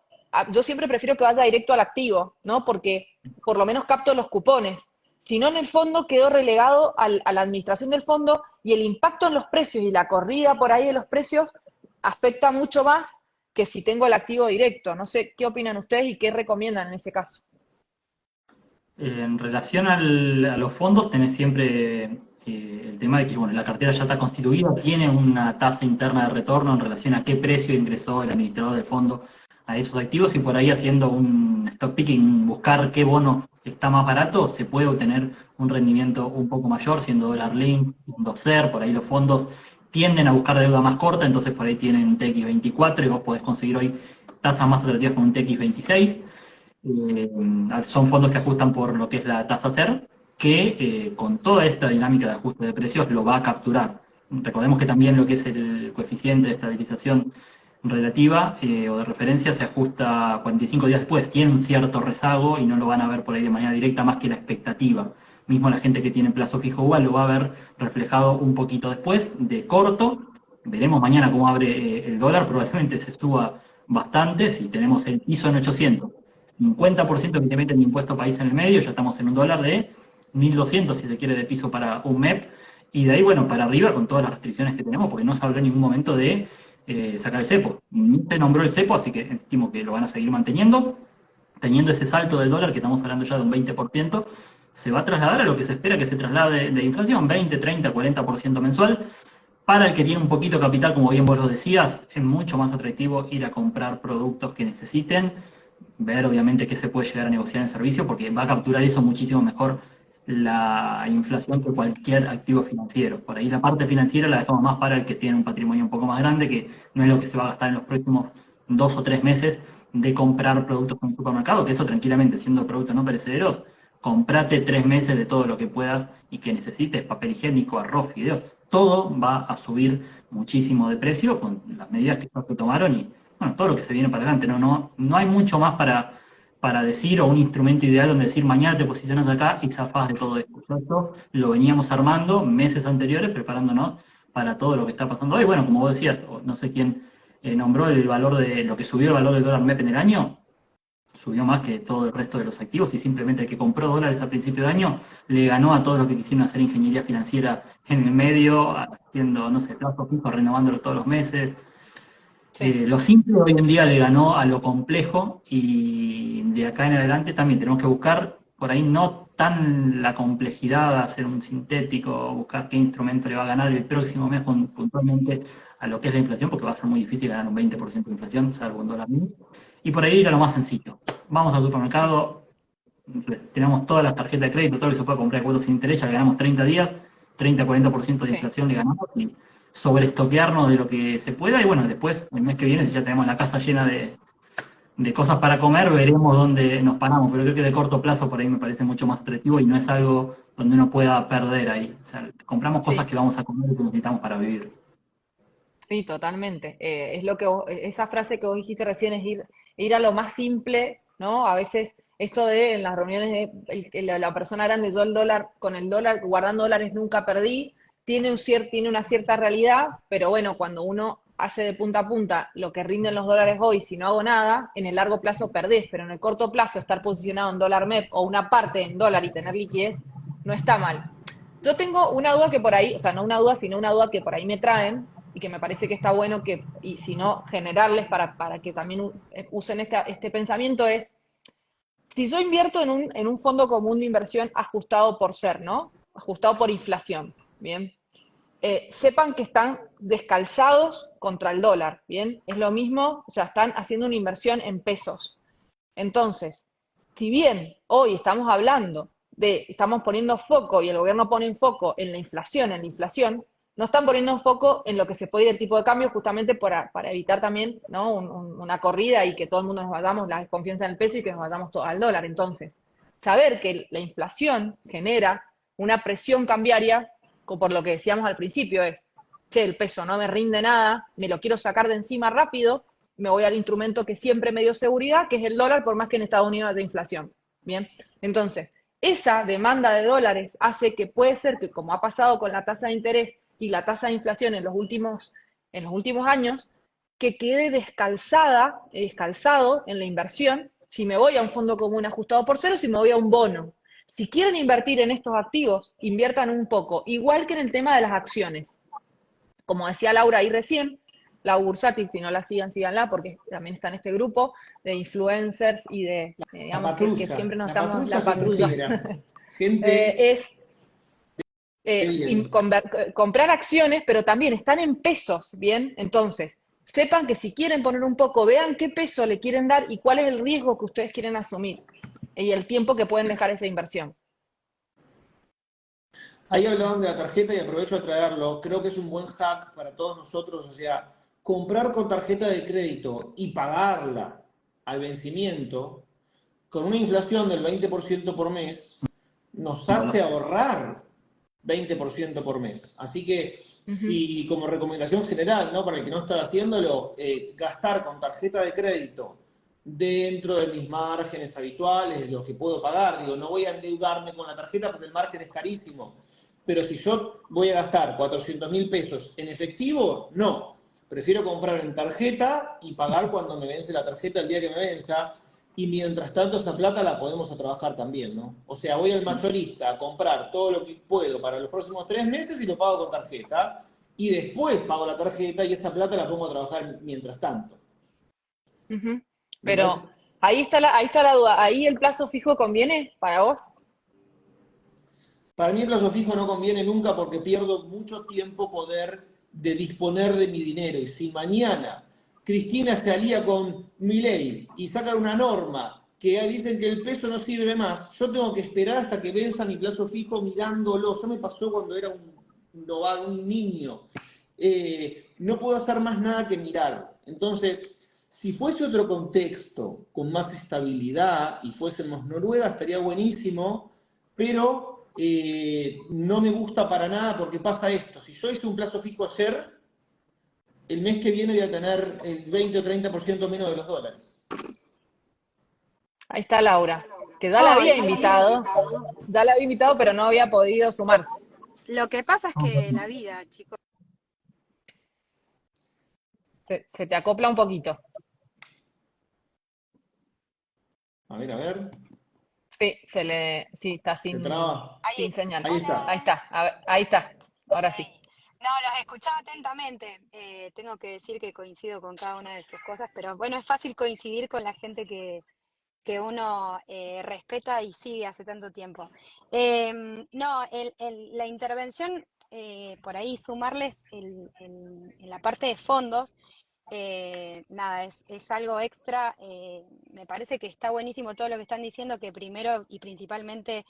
yo siempre prefiero que vaya directo al activo, ¿no? Porque por lo menos capto los cupones. Si no, en el fondo quedó relegado a la administración del fondo y el impacto en los precios y la corrida por ahí de los precios afecta mucho más que si tengo el activo directo. No sé qué opinan ustedes y qué recomiendan en ese caso. En relación a los fondos, tenés siempre el tema de que bueno, la cartera ya está constituida, tiene una tasa interna de retorno en relación a qué precio ingresó el administrador del fondo a esos activos y por ahí haciendo un stock picking, buscar qué bono está más barato, se puede obtener un rendimiento un poco mayor, siendo dólar link, siendo SER, por ahí los fondos tienden a buscar deuda más corta, entonces por ahí tienen un TX24 y vos podés conseguir hoy tasas más atractivas con un TX26. Eh, Son fondos que ajustan por lo que es la tasa SER, que con toda esta dinámica de ajuste de precios lo va a capturar. Recordemos que también lo que es el coeficiente de estabilización relativa o de referencia se ajusta 45 días después, tiene un cierto rezago y no lo van a ver por ahí de manera directa más que la expectativa. Mismo la gente que tiene plazo fijo UVA lo va a ver reflejado un poquito después, de corto. Veremos mañana cómo abre el dólar, probablemente se suba bastante si tenemos el piso en 800. 50% que te meten de impuesto país en el medio, ya estamos en un dólar de 1.200 si se quiere de piso para un MEP, y de ahí, bueno, para arriba con todas las restricciones que tenemos, porque no se habló en ningún momento de sacar el cepo. Ni se nombró el cepo, así que estimo que lo van a seguir manteniendo. Teniendo ese salto del dólar, que estamos hablando ya de un 20%, se va a trasladar a lo que se espera que se traslade de inflación, 20, 30, 40% mensual. Para el que tiene un poquito de capital, como bien vos lo decías, es mucho más atractivo ir a comprar productos que necesiten, ver obviamente qué se puede llegar a negociar en servicio, porque va a capturar eso muchísimo mejor la inflación que cualquier activo financiero. Por ahí la parte financiera la dejamos más para el que tiene un patrimonio un poco más grande, que no es lo que se va a gastar en los próximos 2 o 3 meses de comprar productos en el supermercado, que eso tranquilamente, siendo productos no perecederos, comprate 3 meses de todo lo que puedas y que necesites, papel higiénico, arroz, fideos, todo va a subir muchísimo de precio con las medidas que se tomaron y bueno, todo lo que se viene para adelante. No hay mucho más para decir o un instrumento ideal donde decir mañana te posicionas acá y zafás de todo esto. Esto lo veníamos armando meses anteriores, preparándonos para todo lo que está pasando hoy. Bueno, como vos decías, no sé quién nombró el valor de lo que subió el valor del dólar MEP en el año, subió más que todo el resto de los activos y simplemente el que compró dólares a principio de año le ganó a todos los que quisieron hacer ingeniería financiera en el medio, haciendo, no sé, plazo fijo, renovándolo todos los meses. Sí, Lo simple hoy en día le ganó a lo complejo y de acá en adelante también tenemos que buscar por ahí no tan la complejidad de hacer un sintético, buscar qué instrumento le va a ganar el próximo mes puntualmente a lo que es la inflación, porque va a ser muy difícil ganar un 20% de inflación, salvo un dólar mínimo. Y por ahí ir a lo más sencillo. Vamos al sí, supermercado, tenemos todas las tarjetas de crédito, todo lo que se puede comprar de cuotas sin interés, ya le ganamos 30 días, 30-40% de sí. inflación le ganamos y sobreestoquearnos de lo que se pueda. Y bueno, después, el mes que viene, si ya tenemos la casa llena de cosas para comer, veremos dónde nos paramos. Pero creo que de corto plazo por ahí me parece mucho más atractivo y no es algo donde uno pueda perder ahí. O sea, compramos cosas Sí. que vamos a comer y que necesitamos para vivir. Sí, totalmente. Es lo que esa frase que vos dijiste recién es ir a lo más simple, ¿no? A veces esto de en las reuniones de la persona grande, yo el dólar, con el dólar, guardando dólares nunca perdí, tiene una cierta realidad, pero bueno, cuando uno hace de punta a punta lo que rinden los dólares hoy, si no hago nada, en el largo plazo perdés, pero en el corto plazo estar posicionado en dólar MEP o una parte en dólar y tener liquidez no está mal. Yo tengo una duda que por ahí, o sea, no una duda, sino una duda que por ahí me traen y que me parece que está bueno que, y si no, generarles para que también usen este pensamiento es, si yo invierto en un fondo común de inversión ajustado por ser, ¿no? Ajustado por inflación, ¿bien? Sepan que están descalzados contra el dólar, ¿bien? Es lo mismo, o sea, están haciendo una inversión en pesos. Entonces, si bien hoy estamos hablando estamos poniendo foco y el gobierno pone en foco en la inflación, no están poniendo en foco en lo que se puede ir el tipo de cambio justamente para evitar también, ¿no? Una corrida y que todo el mundo nos vayamos, la desconfianza en el peso y que nos vayamos todos al dólar. Entonces, saber que la inflación genera una presión cambiaria, por lo que decíamos al principio, es, che, el peso no me rinde nada, me lo quiero sacar de encima rápido, me voy al instrumento que siempre me dio seguridad, que es el dólar, por más que en Estados Unidos haya inflación. Bien, entonces, esa demanda de dólares hace que puede ser que, como ha pasado con la tasa de interés y la tasa de inflación en los últimos años, que quede descalzado en la inversión, si me voy a un fondo común ajustado por cero, si me voy a un bono. Si quieren invertir en estos activos, inviertan un poco, igual que en el tema de las acciones. Como decía Laura ahí recién, la Bursátil, si no la sigan, síganla, porque también está en este grupo de influencers y de, La digamos, que siempre patrulla, nos la estamos, patrulla la patrulla. financiera. Gente Es que viene. comprar acciones, pero también están en pesos, ¿bien? Entonces, sepan que si quieren poner un poco, vean qué peso le quieren dar y cuál es el riesgo que ustedes quieren asumir y el tiempo que pueden dejar esa inversión. Ahí hablaban de la tarjeta y aprovecho a traerlo. Creo que es un buen hack para todos nosotros. O sea, comprar con tarjeta de crédito y pagarla al vencimiento, con una inflación del 20% por mes, nos hace ahorrar 20% por mes. Así que, Uh -huh. y como recomendación general, ¿no? Para el que no está haciéndolo, gastar con tarjeta de crédito dentro de mis márgenes habituales, de lo que puedo pagar. Digo, no voy a endeudarme con la tarjeta porque el margen es carísimo. Pero si yo voy a gastar 400.000 pesos en efectivo, no. Prefiero comprar en tarjeta y pagar cuando me vence la tarjeta el día que me venza. Y mientras tanto esa plata la podemos a trabajar también, ¿no? O sea, voy al mayorista a comprar todo lo que puedo para los próximos 3 meses y lo pago con tarjeta. Y después pago la tarjeta y esa plata la pongo a trabajar mientras tanto. Uh -huh. Me parece. Pero ahí está la duda. ¿Ahí el plazo fijo conviene para vos? Para mí el plazo fijo no conviene nunca porque pierdo mucho tiempo poder de disponer de mi dinero. Y si mañana Cristina se alía con Milei y sacan una norma que dicen que el peso no sirve más, yo tengo que esperar hasta que venza mi plazo fijo mirándolo. Eso me pasó cuando era un niño. No puedo hacer más nada que mirar. Entonces, si fuese otro contexto, con más estabilidad, y fuésemos Noruega, estaría buenísimo, pero no me gusta para nada porque pasa esto. Si yo hice un plazo fijo ayer, el mes que viene voy a tener el 20 o 30% menos de los dólares. Ahí está Laura, que Hola, sí. ya la había invitado, pero no había podido sumarse. Lo que pasa es que la vida, chicos, Se te acopla un poquito. A ver, a ver. Sí, sí, está ¿Se traba? ahí, sin señal. Ahí está. Ahí hola. está, a ver, ahí está. Ahora sí. Hey. No, los escuchaba atentamente. Tengo que decir que coincido con cada una de sus cosas, pero bueno, es fácil coincidir con la gente que uno respeta y sigue hace tanto tiempo. No, la intervención, por ahí sumarles en la parte de fondos. Nada, es algo extra. Me parece que está buenísimo todo lo que están diciendo, que primero y principalmente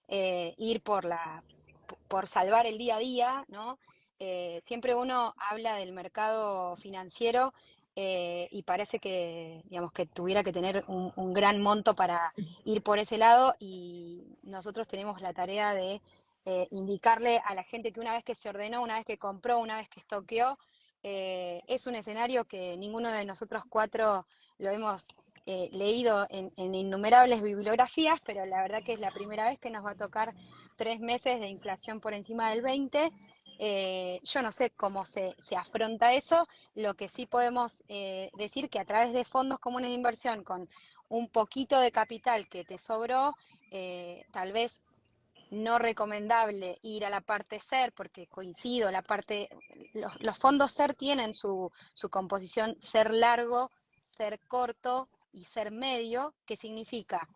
ir por salvar el día a día, ¿no? Siempre uno habla del mercado financiero y parece que, digamos, que tuviera que tener un gran monto para ir por ese lado, y nosotros tenemos la tarea de indicarle a la gente que una vez que se ordenó, una vez que compró, una vez que estoqueó, es un escenario que ninguno de nosotros cuatro lo hemos leído en innumerables bibliografías, pero la verdad que es la primera vez que nos va a tocar 3 meses de inflación por encima del 20. Yo no sé cómo se afronta eso. Lo que sí podemos decir que a través de fondos comunes de inversión, con un poquito de capital que te sobró, tal vez no recomendable ir a la parte SER, porque coincido, los fondos SER tienen su composición SER largo, SER corto y SER medio, que significa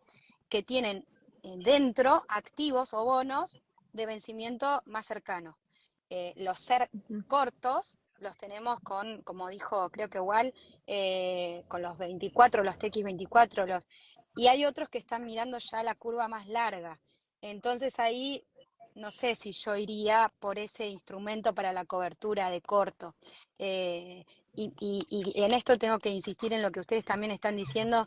que tienen dentro activos o bonos de vencimiento más cercano. Los SER cortos los tenemos con, como dijo creo que igual, con los 24, los TX24, y hay otros que están mirando ya la curva más larga. Entonces ahí no sé si yo iría por ese instrumento para la cobertura de corto. Y en esto tengo que insistir en lo que ustedes también están diciendo.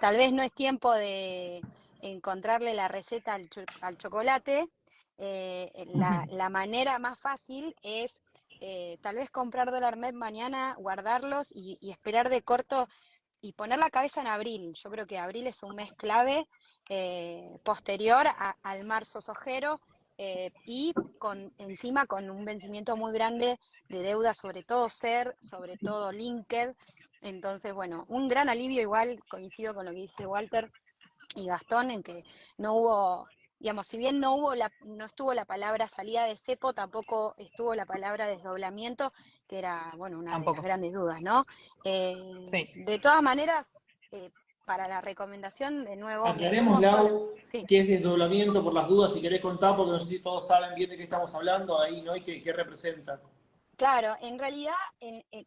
Tal vez no es tiempo de encontrarle la receta al chocolate. La manera más fácil es tal vez comprar dólar MEP mañana, guardarlos y esperar de corto y poner la cabeza en abril. Yo creo que abril es un mes clave, posterior al marzo sojero, y encima con un vencimiento muy grande de deuda, sobre todo SER, sobre todo Linked. Entonces, bueno, un gran alivio, igual coincido con lo que dice Walter y Gastón, en que no hubo, digamos, si bien no estuvo la palabra salida de cepo, tampoco estuvo la palabra desdoblamiento, que era, bueno, una de las Tampoco. grandes dudas, ¿no? Sí. De todas maneras, para la recomendación, de nuevo, Aclaremos, hicimos solo, Lau, sí. qué es desdoblamiento por las dudas, si querés contar, porque no sé si todos saben bien de qué estamos hablando ahí, ¿no? Y qué representa. Claro, en realidad,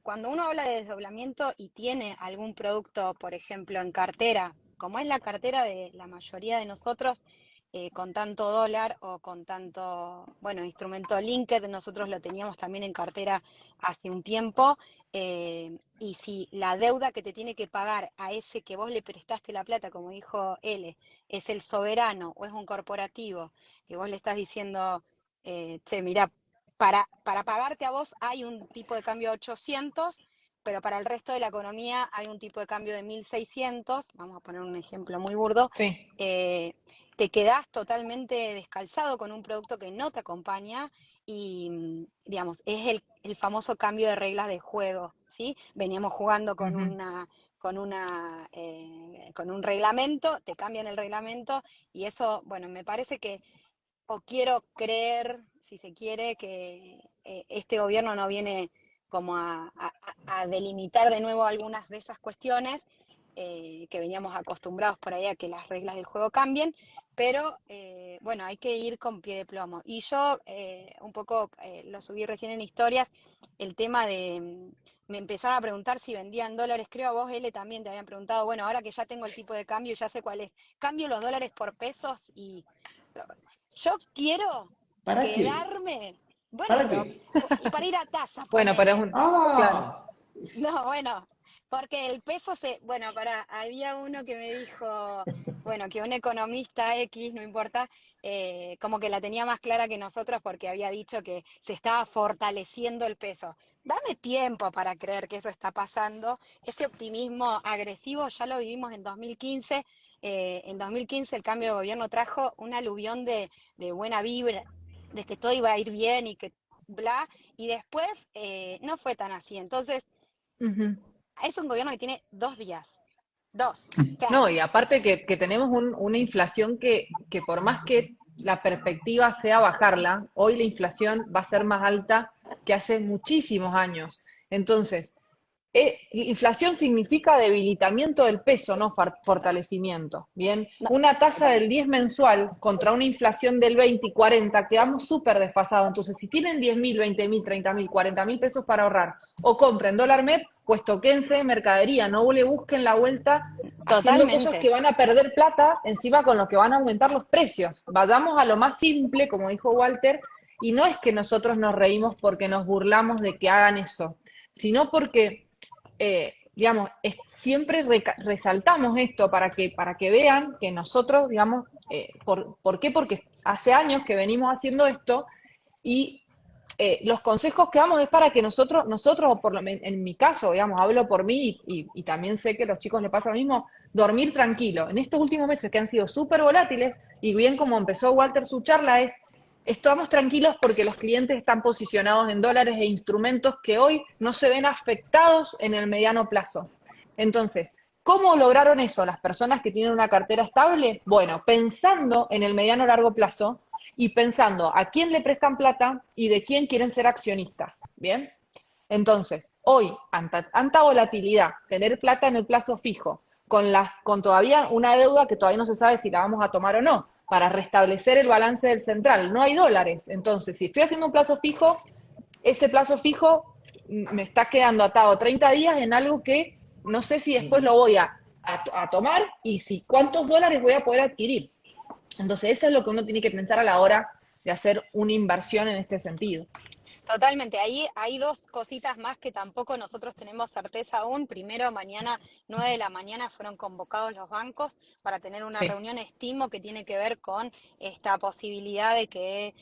cuando uno habla de desdoblamiento y tiene algún producto, por ejemplo, en cartera, como es la cartera de la mayoría de nosotros, con tanto dólar o con tanto, bueno, instrumento linked, nosotros lo teníamos también en cartera hace un tiempo, y si la deuda que te tiene que pagar a ese que vos le prestaste la plata, como dijo L, es el soberano o es un corporativo, que vos le estás diciendo, che, mirá, para pagarte a vos hay un tipo de cambio de 800, pero para el resto de la economía hay un tipo de cambio de 1600, vamos a poner un ejemplo muy burdo, Sí. te quedás totalmente descalzado con un producto que no te acompaña y, digamos, es el famoso cambio de reglas de juego, ¿sí? Veníamos jugando Ujú. con un reglamento, te cambian el reglamento y eso, bueno, me parece que o quiero creer, si se quiere, que este gobierno no viene como a delimitar de nuevo algunas de esas cuestiones, que veníamos acostumbrados por ahí a que las reglas del juego cambien, pero bueno, hay que ir con pie de plomo. Y yo un poco lo subí recién en historias, el tema de, me empezaron a preguntar si vendían dólares, creo a vos, L, también te habían preguntado, bueno, ahora que ya tengo el tipo de cambio, ya sé cuál es, cambio los dólares por pesos y yo quiero ¿Para qué? quedarme, bueno, ¿Para pero qué? y para ir a tasa, Bueno, pero es ponele. un. Claro. Ah, No, bueno, porque el peso bueno, había uno que me dijo, bueno, que un economista X, no importa, como que la tenía más clara que nosotros porque había dicho que se estaba fortaleciendo el peso. Dame tiempo para creer que eso está pasando. Ese optimismo agresivo ya lo vivimos en 2015. En 2015 el cambio de gobierno trajo un aluvión de buena vibra, de que todo iba a ir bien y que bla, y después no fue tan así. Entonces, Ujú. es un gobierno que tiene 2 días. Dos. O sea, No, y aparte que tenemos una inflación que por más que la perspectiva sea bajarla, hoy la inflación va a ser más alta que hace muchísimos años. Entonces, inflación significa debilitamiento del peso, no fortalecimiento. Bien, no, una tasa total. del 10 mensual contra una inflación del 20 y 40, quedamos súper desfasados. Entonces, si tienen 10.000, 20.000, 30.000, 40.000 pesos para ahorrar o compren dólar MEP, pues toquense mercadería, no le busquen la vuelta haciendo cosas Totalmente. que van a perder plata encima con lo que van a aumentar los precios. Vayamos a lo más simple, como dijo Walter, y no es que nosotros nos reímos porque nos burlamos de que hagan eso, sino porque digamos, siempre resaltamos esto para que vean que nosotros, digamos, ¿por qué? Porque hace años que venimos haciendo esto y los consejos que damos es para que nosotros en mi caso, digamos, hablo por mí y también sé que a los chicos les pasa lo mismo, dormir tranquilo. En estos últimos meses que han sido súper volátiles, y bien como empezó Walter su charla, estamos tranquilos porque los clientes están posicionados en dólares e instrumentos que hoy no se ven afectados en el mediano plazo. Entonces, ¿cómo lograron eso las personas que tienen una cartera estable? Bueno, pensando en el mediano largo plazo y pensando a quién le prestan plata y de quién quieren ser accionistas. ¿Bien? Entonces, hoy, tanta volatilidad, tener plata en el plazo fijo, con todavía una deuda que todavía no se sabe si la vamos a tomar o no, para restablecer el balance del central, no hay dólares. Entonces, si estoy haciendo un plazo fijo, ese plazo fijo me está quedando atado 30 días en algo que no sé si después lo voy a tomar y si cuántos dólares voy a poder adquirir. Entonces, eso es lo que uno tiene que pensar a la hora de hacer una inversión en este sentido. Totalmente. Ahí hay dos cositas más que tampoco nosotros tenemos certeza aún. Primero, mañana, 9 de la mañana, fueron convocados los bancos para tener una Sí. reunión, estimo, que tiene que ver con esta posibilidad de que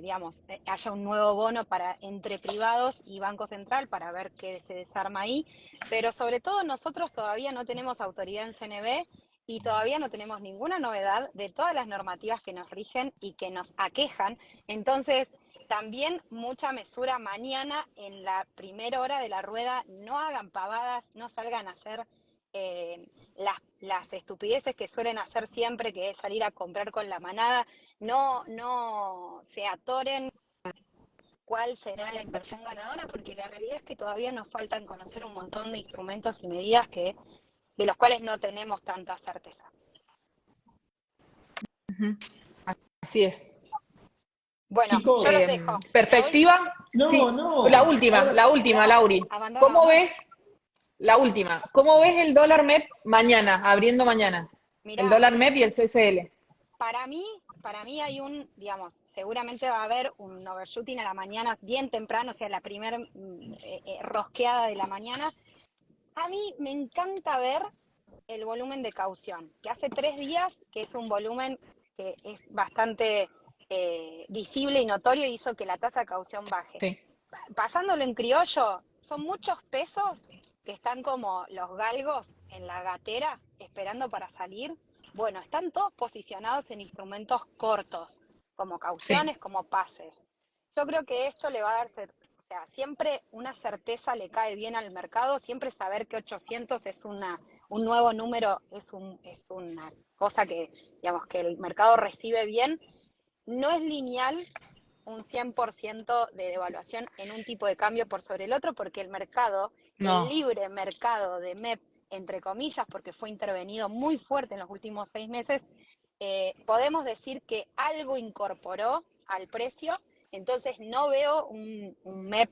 digamos, haya un nuevo bono para entre privados y Banco Central para ver qué se desarma ahí. Pero sobre todo nosotros todavía no tenemos autoridad en CNB y todavía no tenemos ninguna novedad de todas las normativas que nos rigen y que nos aquejan. Entonces, también mucha mesura mañana en la primera hora de la rueda, no hagan pavadas, no salgan a hacer las estupideces que suelen hacer siempre, que es salir a comprar con la manada, no se atoren cuál será la inversión ganadora, porque la realidad es que todavía nos faltan conocer un montón de instrumentos y medidas de los cuales no tenemos tanta certeza. Así es. Bueno, Chicos, yo los dejo. Perspectiva. no, Sí, no. la última, Ahora, Lauri. Abandono. ¿Cómo ves? La última. ¿Cómo ves el dólar MEP mañana, abriendo mañana? Mirá, El dólar MEP y el CCL. para mí hay digamos, seguramente va a haber un overshooting a la mañana bien temprano, o sea, la primera rosqueada de la mañana. A mí me encanta ver el volumen de caución, que hace 3 días, que es un volumen que es bastante visible y notorio, hizo que la tasa de caución baje. Sí. Pasándolo en criollo, son muchos pesos que están como los galgos en la gatera esperando para salir. Bueno, están todos posicionados en instrumentos cortos, como cauciones, como pases. Yo creo que esto le va a dar, o sea, siempre una certeza le cae bien al mercado, siempre saber que 800 es un nuevo número, es una cosa que, digamos, que el mercado recibe bien. No es lineal un 100% de devaluación en un tipo de cambio por sobre el otro, porque el mercado, No. el libre mercado de MEP, entre comillas, porque fue intervenido muy fuerte en los últimos 6 meses, podemos decir que algo incorporó al precio, entonces no veo un MEP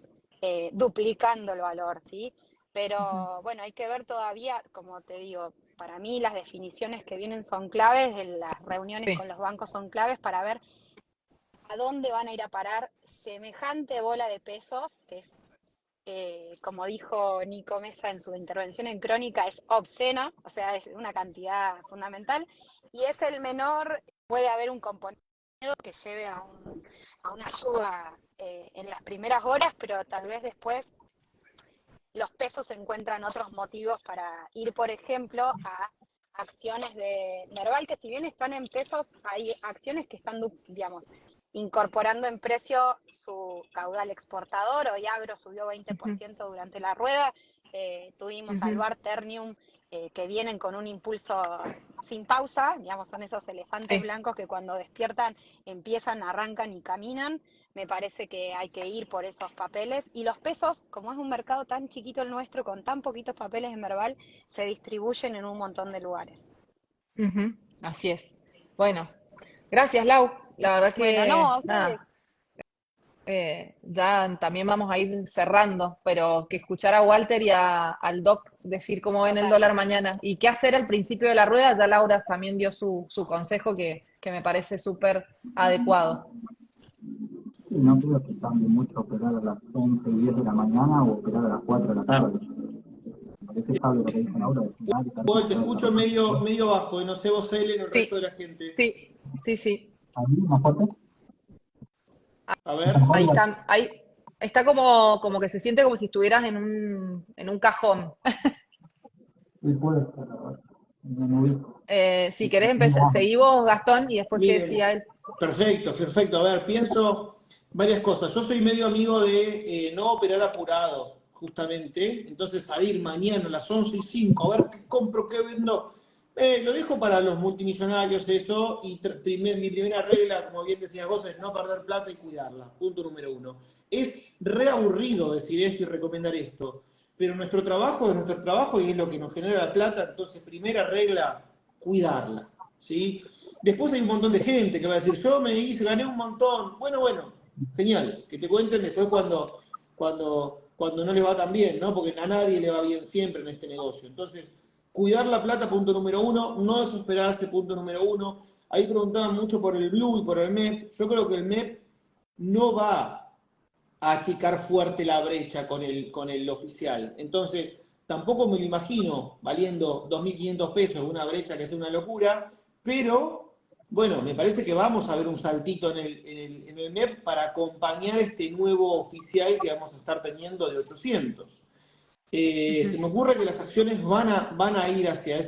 duplicando el valor, ¿sí? Pero bueno, hay que ver todavía, como te digo, para mí las definiciones que vienen son claves, las reuniones con los bancos son claves para ver a dónde van a ir a parar semejante bola de pesos, que es, como dijo Nico Mesa en su intervención en Crónica, es obscena, o sea, es una cantidad fundamental, y es el menor, puede haber un componente que lleve a una suba en las primeras horas, pero tal vez después los pesos encuentran otros motivos para ir, por ejemplo, a acciones de Merval, que si bien están en pesos, hay acciones que están, digamos, incorporando en precio su caudal exportador. Hoy Agro subió 20% durante la rueda. Tuvimos Albar, Ternium, que vienen con un impulso sin pausa, digamos, son esos elefantes blancos que cuando despiertan empiezan, arrancan y caminan. Me parece que hay que ir por esos papeles. Y los pesos, como es un mercado tan chiquito el nuestro, con tan poquitos papeles en Merval, se distribuyen en un montón de lugares. Así es. Bueno, gracias, Lau. La verdad que Bueno, no, a ustedes. ya también vamos a ir cerrando, pero que escuchar a Walter y al Doc decir cómo ven el Total. dólar mañana y qué hacer al principio de la rueda, ya Laura también dio su consejo que me parece súper adecuado. Sí, no creo que cambie mucho operar a las 11 y 10 de la mañana o operar a las 4 de la tarde. Me parece estable lo que dijo Laura. Paul, te escucho medio bajo, no sé vos, Ellen, o el resto de la gente. Sí. ¿A mí, más fuerte? A ver. Ahí está como que se siente como si estuvieras en un cajón. Sí, puede ser, no me ubico. Si querés empezar, seguí vos, Gastón, y después que decía él. Perfecto. A ver, pienso varias cosas. Yo soy medio amigo de no operar apurado, justamente. Entonces, salir mañana a las 11:05, a ver qué compro, qué vendo. Lo dejo para los multimillonarios eso, y mi primera regla, como bien decías vos, es no perder plata y cuidarla. Punto número 1. Es reaburrido decir esto y recomendar esto, pero nuestro trabajo es nuestro trabajo y es lo que nos genera la plata, entonces primera regla, cuidarla, ¿sí? Después hay un montón de gente que va a decir, yo gané un montón. Bueno, genial, que te cuenten después cuando no les va tan bien, ¿no? Porque a nadie le va bien siempre en este negocio. Entonces, cuidar la plata, punto número 1, no desesperarse, punto número 1. Ahí preguntaban mucho por el Blue y por el MEP. Yo creo que el MEP no va a achicar fuerte la brecha con el oficial. Entonces, tampoco me lo imagino valiendo 2.500 pesos, una brecha que es una locura, pero, bueno, me parece que vamos a ver un saltito en el MEP para acompañar este nuevo oficial que vamos a estar teniendo de 800. Se me ocurre que las acciones van a ir hacia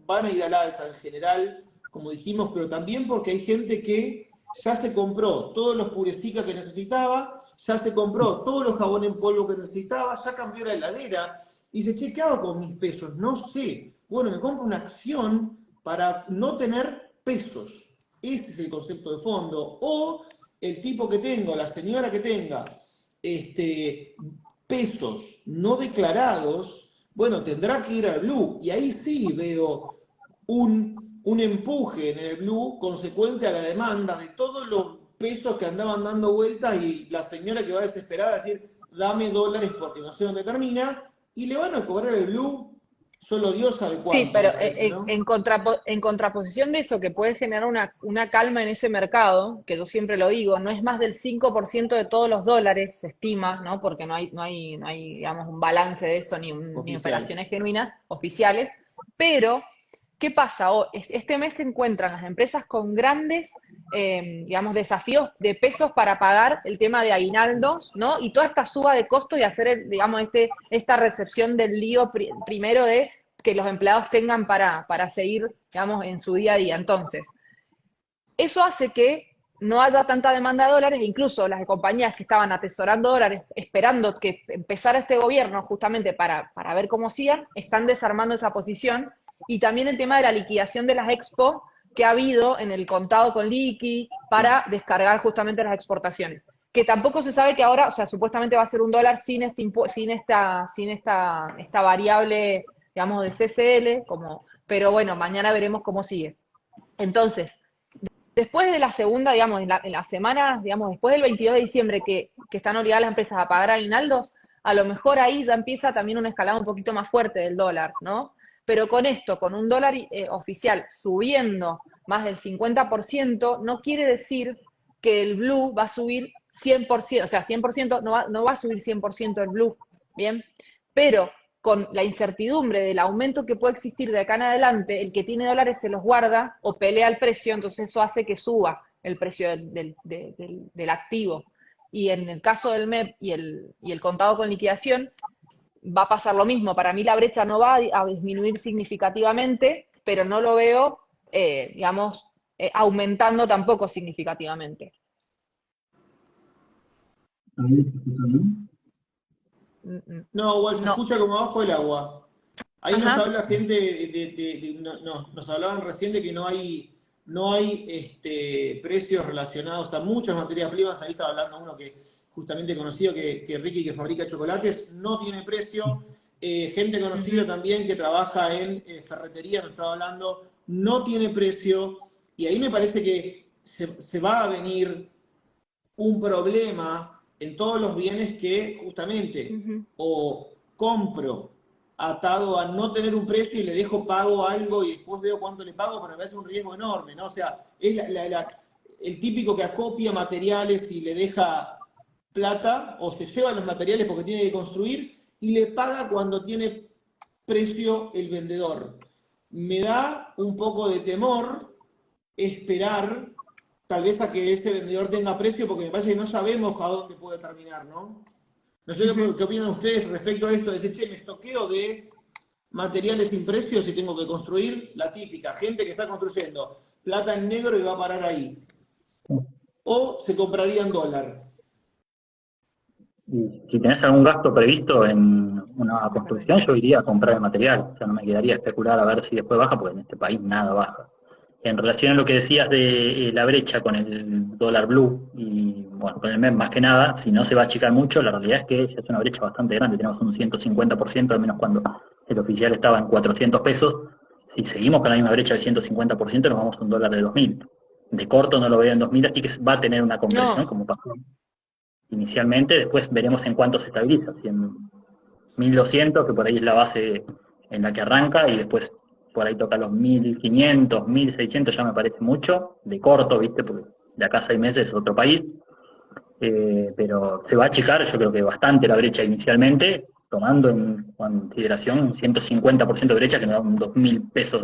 van a ir al alza en general, como dijimos, pero también porque hay gente que ya se compró todos los Purecicas que necesitaba, ya se compró todos los jabones en polvo que necesitaba, ya cambió la heladera, y dice, che, ¿qué hago con mis pesos? No sé. Bueno, me compro una acción para no tener pesos. Ese es el concepto de fondo. O el tipo que tenga, la señora que tenga, pesos no declarados, bueno, tendrá que ir al Blue. Y ahí sí veo un empuje en el Blue consecuente a la demanda de todos los pesos que andaban dando vueltas y la señora que va desesperada a decir, dame dólares porque no sé dónde termina, y le van a cobrar el Blue, solo Dios sabe cuánto, Sí, pero me parece, ¿no? en contraposición de eso, que puede generar una calma en ese mercado, que yo siempre lo digo, no es más del 5% de todos los dólares, se estima, ¿no? Porque no hay, digamos, un balance de eso, ni Oficial. operaciones genuinas, oficiales, pero ¿qué pasa? Este mes se encuentran las empresas con grandes, digamos, desafíos de pesos para pagar el tema de aguinaldos, ¿no? Y toda esta suba de costos y hacer, digamos, esta recepción del lío primero de que los empleados tengan para seguir, digamos, en su día a día. Entonces, eso hace que no haya tanta demanda de dólares, e incluso las compañías que estaban atesorando dólares, esperando que empezara este gobierno justamente para ver cómo sigan, están desarmando esa posición. Y también el tema de la liquidación de las expo que ha habido en el contado con liqui para descargar justamente las exportaciones. Que tampoco se sabe que ahora, o sea, supuestamente va a ser un dólar sin esta variable, digamos, de CCL, pero bueno, mañana veremos cómo sigue. Entonces, después de la segunda, digamos, en la semana, digamos, después del 22 de diciembre que están obligadas las empresas a pagar aguinaldos, a lo mejor ahí ya empieza también una escalada un poquito más fuerte del dólar, ¿no? Pero con esto, con un dólar oficial subiendo más del 50%, no quiere decir que el blue va a subir 100%, o sea, 100% no va a subir 100% el blue, ¿bien? Pero con la incertidumbre del aumento que puede existir de acá en adelante, el que tiene dólares se los guarda o pelea el precio, entonces eso hace que suba el precio del activo. Y en el caso del MEP y el contado con liquidación, va a pasar lo mismo. Para mí la brecha no va a disminuir significativamente, pero no lo veo, digamos, aumentando tampoco significativamente. Mm, mm. No, igual se No. escucha como abajo del agua. Ahí nos Ajá. habla gente nos hablaban recién de que no hay precios relacionados a muchas materias primas. Ahí estaba hablando uno que justamente conocido que Ricky, que fabrica chocolates, no tiene precio. Gente conocida Ujú. también que trabaja en ferretería, nos estaba hablando, no tiene precio. Y ahí me parece que se va a venir un problema en todos los bienes que justamente Ujú. o compro atado a no tener un precio y le dejo pago algo y después veo cuánto le pago, pero me parece un riesgo enorme, ¿no? O sea, es el típico que acopia materiales y le deja plata o se lleva los materiales porque tiene que construir y le paga cuando tiene precio el vendedor. Me da un poco de temor esperar tal vez a que ese vendedor tenga precio, porque me parece que no sabemos a dónde puede terminar, ¿no? No sé Ujú. qué opinan ustedes respecto a esto, de decir, che, me estoqueo de materiales sin precios y tengo que construir la típica, gente que está construyendo plata en negro y va a parar ahí. O se compraría en dólar. Y si tenés algún gasto previsto en una Es verdad. construcción, yo iría a comprar el material. O sea, no me quedaría a especular a ver si después baja, porque en este país nada baja. En relación a lo que decías de la brecha con el dólar blue y bueno, con el MEP más que nada, si no se va a achicar mucho, la realidad es que ya es una brecha bastante grande. Tenemos un 150%, al menos cuando el oficial estaba en 400 pesos. Si seguimos con la misma brecha del 150%, nos vamos a un dólar de 2000. De corto no lo veo en 2000, así que va a tener una compresión, No, como pasó inicialmente. Después veremos en cuánto se estabiliza, si en 1200, que por ahí es la base en la que arranca, y después por ahí toca los 1500, 1600, ya me parece mucho, de corto, ¿viste? Porque de acá a 6 meses es otro país. Pero se va a achicar, yo creo que bastante la brecha inicialmente, tomando en consideración un 150% de brecha que nos da un 2000 pesos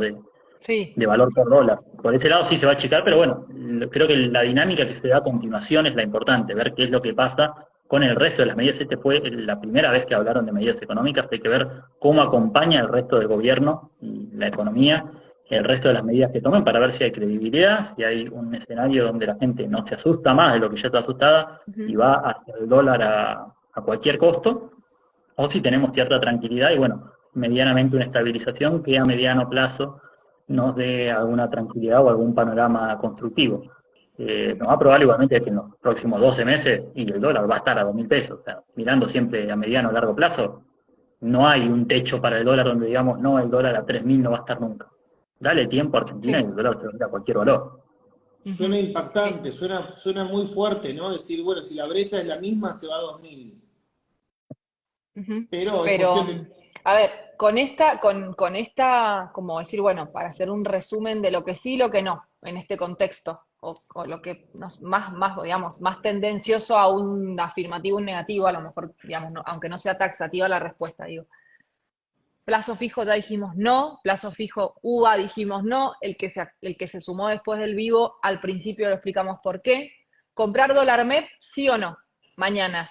sí. de valor por dólar. Por ese lado sí se va a achicar, pero bueno, creo que la dinámica que se da a continuación es la importante, ver qué es lo que pasa con el resto de las medidas. Este fue la primera vez que hablaron de medidas económicas. Hay que ver cómo acompaña el resto del gobierno y la economía el resto de las medidas que tomen para ver si hay credibilidad, si hay un escenario donde la gente no se asusta más de lo que ya está asustada y va hacia el dólar a cualquier costo, o si tenemos cierta tranquilidad y bueno, medianamente una estabilización que a mediano plazo nos dé alguna tranquilidad o algún panorama constructivo. Lo más probable igualmente es que en los próximos 12 meses y el dólar va a estar a 2.000 pesos. O sea, mirando siempre a mediano o largo plazo, no hay un techo para el dólar donde digamos, no, el dólar a 3.000 no va a estar nunca. Dale tiempo a Argentina y el dólar se va a ir a cualquier valor. Suena impactante, suena muy fuerte, ¿no? Decir, bueno, si la brecha es la misma, se va a 2.000. Pero es cuestión de... a ver, con esta, como decir, bueno, para hacer un resumen de lo que sí y lo que no en este contexto, o lo que digamos, más tendencioso a un afirmativo, un negativo, a lo mejor, digamos, aunque no sea taxativa la respuesta, digo. Plazo fijo ya dijimos no, plazo fijo UVA dijimos no, el que se sumó después del vivo, al principio lo explicamos por qué. ¿Comprar dólar MEP, sí o no? Mañana.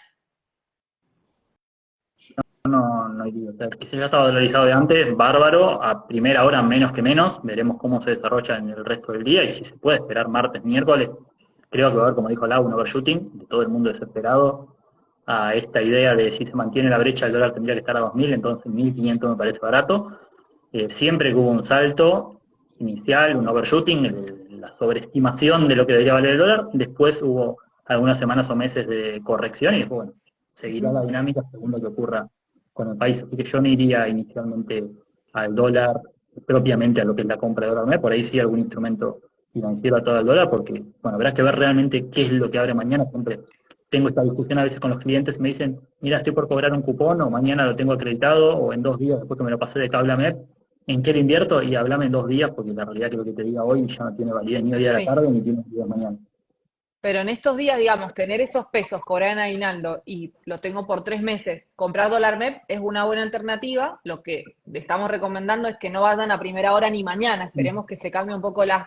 No iría. O sea, que se ya estaba dolarizado de antes, bárbaro, a primera hora menos que menos, veremos cómo se desarrolla en el resto del día y si se puede esperar martes, miércoles. Creo que va a haber, como dijo Lau, un overshooting de todo el mundo desesperado a esta idea de si se mantiene la brecha, el dólar tendría que estar a 2.000, entonces 1.500 me parece barato. Siempre que hubo un salto inicial, un overshooting, la sobreestimación de lo que debería valer el dólar, después hubo algunas semanas o meses de corrección y después, bueno, seguirá la dinámica según lo que ocurra con el país. Así que yo no iría inicialmente al dólar, propiamente a lo que es la compra de dólar MEP, por ahí sí algún instrumento financiero atado al dólar, porque, bueno, habrá que ver realmente qué es lo que abre mañana. Siempre tengo esta discusión a veces con los clientes, me dicen, mira, estoy por cobrar un cupón, o mañana lo tengo acreditado, o en 2 días después que me lo pasé de cable a MEP, ¿en qué lo invierto? Y háblame en 2 días, porque la realidad es que lo que te diga hoy ya no tiene validez ni hoy a la Sí. tarde, ni tiene validez mañana. Pero en estos días, digamos, tener esos pesos, cobrar en aguinaldo y lo tengo por 3 meses, comprar dólar MEP es una buena alternativa. Lo que estamos recomendando es que no vayan a primera hora ni mañana. Esperemos que se cambien un poco las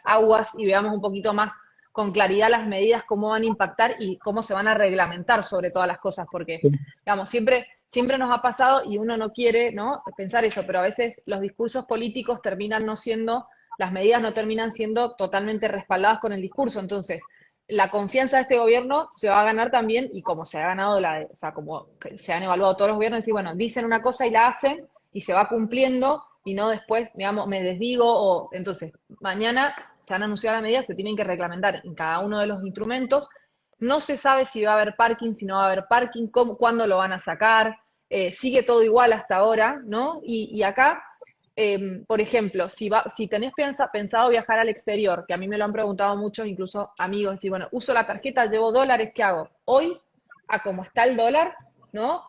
aguas y veamos un poquito más con claridad las medidas, cómo van a impactar y cómo se van a reglamentar sobre todas las cosas. Porque, digamos, siempre nos ha pasado y uno no quiere, ¿no?, pensar eso, pero a veces los discursos políticos terminan no siendo, las medidas no terminan siendo totalmente respaldadas con el discurso. Entonces, la confianza de este gobierno se va a ganar también, y como se ha ganado o sea, como se han evaluado todos los gobiernos, decir, bueno, dicen una cosa y la hacen, y se va cumpliendo, y no después, digamos, me desdigo, o entonces, mañana se han anunciado las medidas, se tienen que reglamentar en cada uno de los instrumentos. No se sabe si va a haber parking, si no va a haber parking, cuándo lo van a sacar, sigue todo igual hasta ahora, ¿no? Y acá, por ejemplo, si tenés pensado viajar al exterior, que a mí me lo han preguntado muchos, incluso amigos, decir, bueno, uso la tarjeta, llevo dólares, ¿qué hago? Hoy, a cómo está el dólar, ¿no?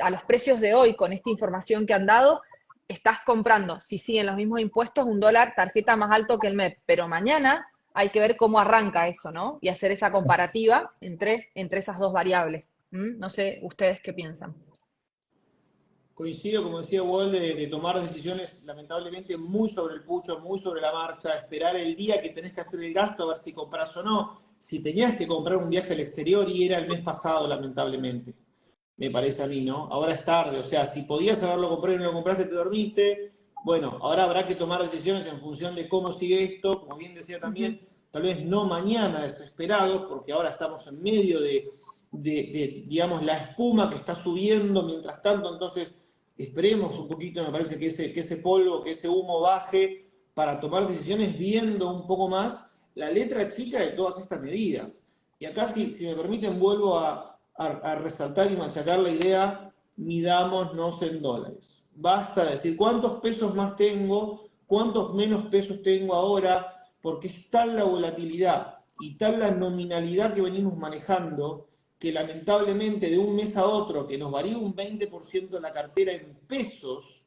A los precios de hoy, con esta información que han dado, estás comprando, si siguen los mismos impuestos, un dólar tarjeta más alto que el MEP, pero mañana hay que ver cómo arranca eso, ¿no? Y hacer esa comparativa entre esas dos variables. No sé, ¿ustedes qué piensan? Coincido, como decía Wall, de tomar decisiones lamentablemente muy sobre el pucho, muy sobre la marcha, esperar el día que tenés que hacer el gasto, a ver si compras o no. Si tenías que comprar un viaje al exterior y era el mes pasado, lamentablemente, me parece a mí, ¿no? Ahora es tarde, o sea, si podías haberlo comprado y no lo compraste, te dormiste. Bueno, ahora habrá que tomar decisiones en función de cómo sigue esto, como bien decía también, tal vez no mañana desesperados, porque ahora estamos en medio de digamos, la espuma que está subiendo mientras tanto, entonces esperemos un poquito, me parece que ese polvo, que ese humo baje para tomar decisiones viendo un poco más la letra chica de todas estas medidas. Y acá, si me permiten, vuelvo a resaltar y machacar la idea, midámonos en dólares. Basta de decir cuántos pesos más tengo, cuántos menos pesos tengo ahora, porque es tal la volatilidad y tal la nominalidad que venimos manejando, que lamentablemente de un mes a otro, que nos varía un 20% la cartera en pesos,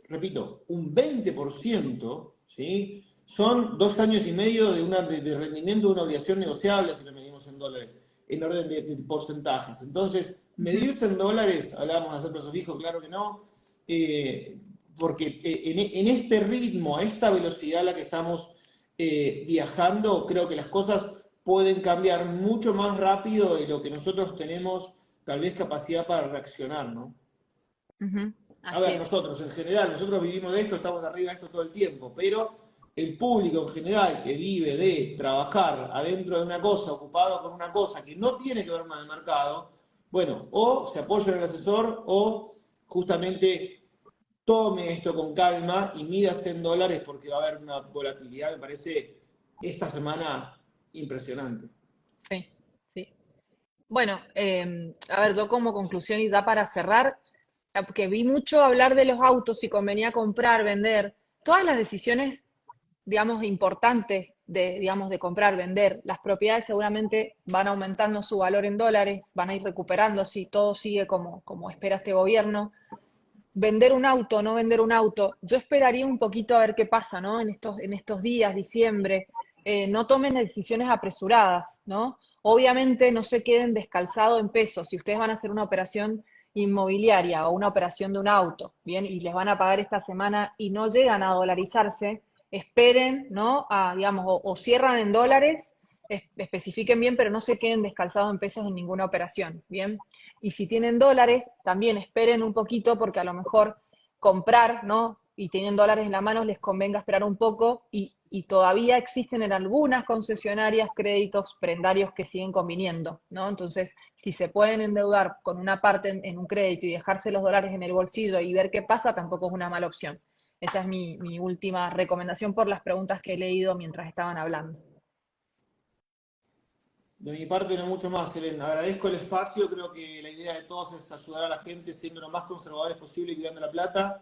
repito, un 20%, ¿sí? Son 2 años y medio de rendimiento de una obligación negociable, si lo medimos en dólares, en orden de porcentajes. Entonces, medirse en dólares, hablábamos de hacer plazo fijo, claro que no, porque en este ritmo, a esta velocidad a la que estamos viajando, creo que las cosas pueden cambiar mucho más rápido de lo que nosotros tenemos tal vez capacidad para reaccionar, ¿no? Ujú, A así ver, es. nosotros en general, nosotros vivimos de esto, estamos arriba de esto todo el tiempo, pero el público en general que vive de trabajar adentro de una cosa, ocupado con una cosa que no tiene que ver con el mercado, bueno, o se apoya en el asesor o justamente tome esto con calma y mídase en dólares porque va a haber una volatilidad, me parece, esta semana impresionante. Sí, sí. Bueno, a ver, yo como conclusión y da para cerrar, que vi mucho hablar de los autos, si convenía comprar, vender, todas las decisiones, digamos, importantes de, digamos, de comprar, vender, las propiedades seguramente van aumentando su valor en dólares, van a ir recuperando si todo sigue como espera este gobierno. Vender un auto, no vender un auto, yo esperaría un poquito a ver qué pasa, ¿no? En estos días, diciembre, no tomen decisiones apresuradas, ¿no? Obviamente no se queden descalzados en pesos. Si ustedes van a hacer una operación inmobiliaria o una operación de un auto, ¿bien? Y les van a pagar esta semana y no llegan a dolarizarse, esperen, ¿no? A, digamos, o cierran en dólares, especifiquen bien, pero no se queden descalzados en pesos en ninguna operación, ¿bien? Y si tienen dólares, también esperen un poquito porque a lo mejor comprar, ¿no? Y tienen dólares en la mano, les convenga esperar un poco y todavía existen en algunas concesionarias créditos prendarios que siguen conviniendo, ¿no? Entonces, si se pueden endeudar con una parte en un crédito y dejarse los dólares en el bolsillo y ver qué pasa, tampoco es una mala opción. Esa es mi última recomendación por las preguntas que he leído mientras estaban hablando. De mi parte no mucho más, Elena. Agradezco el espacio, creo que la idea de todos es ayudar a la gente siendo lo más conservadores posible y cuidando la plata.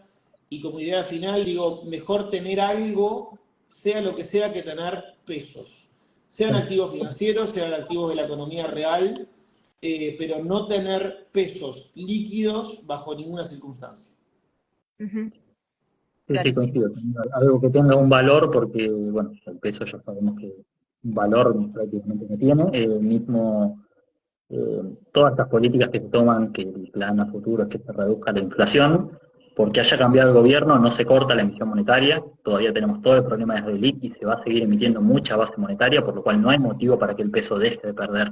Y como idea final, digo, mejor tener algo, sea lo que sea, que tener pesos. Sean activos financieros, sean activos de la economía real, pero no tener pesos líquidos bajo ninguna circunstancia. Ujú, Sí, sí, clarísimo. coincido. Algo que tenga un valor, porque, bueno, el peso ya sabemos que un valor prácticamente no tiene. Mismo, eh, todas estas políticas que se toman, que el plan a futuro es que se reduzca la inflación, porque haya cambiado el gobierno, no se corta la emisión monetaria. Todavía tenemos todo el problema de reliquia y se va a seguir emitiendo mucha base monetaria, por lo cual no hay motivo para que el peso deje de perder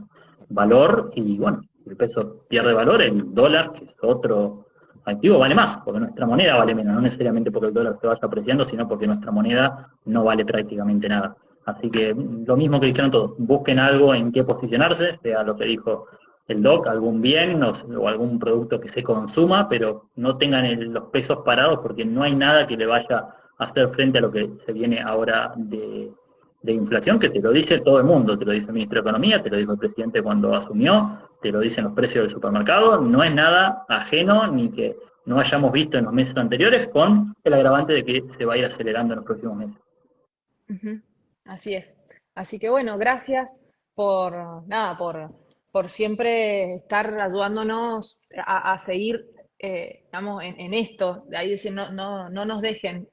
valor. Y bueno, si el peso pierde valor, el dólar, que es otro activo, vale más, porque nuestra moneda vale menos, no necesariamente porque el dólar se vaya apreciando, sino porque nuestra moneda no vale prácticamente nada. Así que lo mismo que dijeron todos, busquen algo en qué posicionarse, sea lo que dijo el DOC, algún bien o algún producto que se consuma, pero no tengan los pesos parados porque no hay nada que le vaya a hacer frente a lo que se viene ahora de inflación, que te lo dice todo el mundo, te lo dice el ministro de Economía, te lo dijo el presidente cuando asumió, te lo dicen los precios del supermercado, no es nada ajeno ni que no hayamos visto en los meses anteriores, con el agravante de que se va a ir acelerando en los próximos meses. Ujú, así es. Así que bueno, gracias por nada, por siempre estar ayudándonos a seguir, digamos, en esto. De ahí decir, no nos dejen,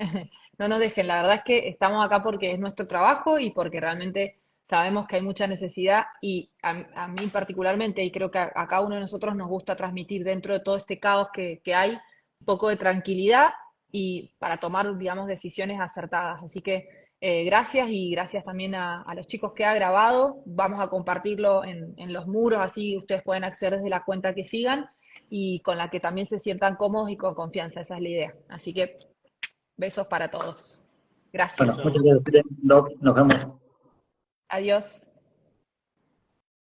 no nos dejen. La verdad es que estamos acá porque es nuestro trabajo y porque realmente sabemos que hay mucha necesidad y a mí particularmente, y creo que a cada uno de nosotros nos gusta transmitir dentro de todo este caos que hay, un poco de tranquilidad y para tomar, digamos, decisiones acertadas. Así que gracias y gracias también a los chicos que ha grabado. Vamos a compartirlo en los muros, así ustedes pueden acceder desde la cuenta que sigan y con la que también se sientan cómodos y con confianza. Esa es la idea. Así que besos para todos. Chao, Bueno, Gracias. muchas chao. gracias, Doc, nos vemos. Adiós.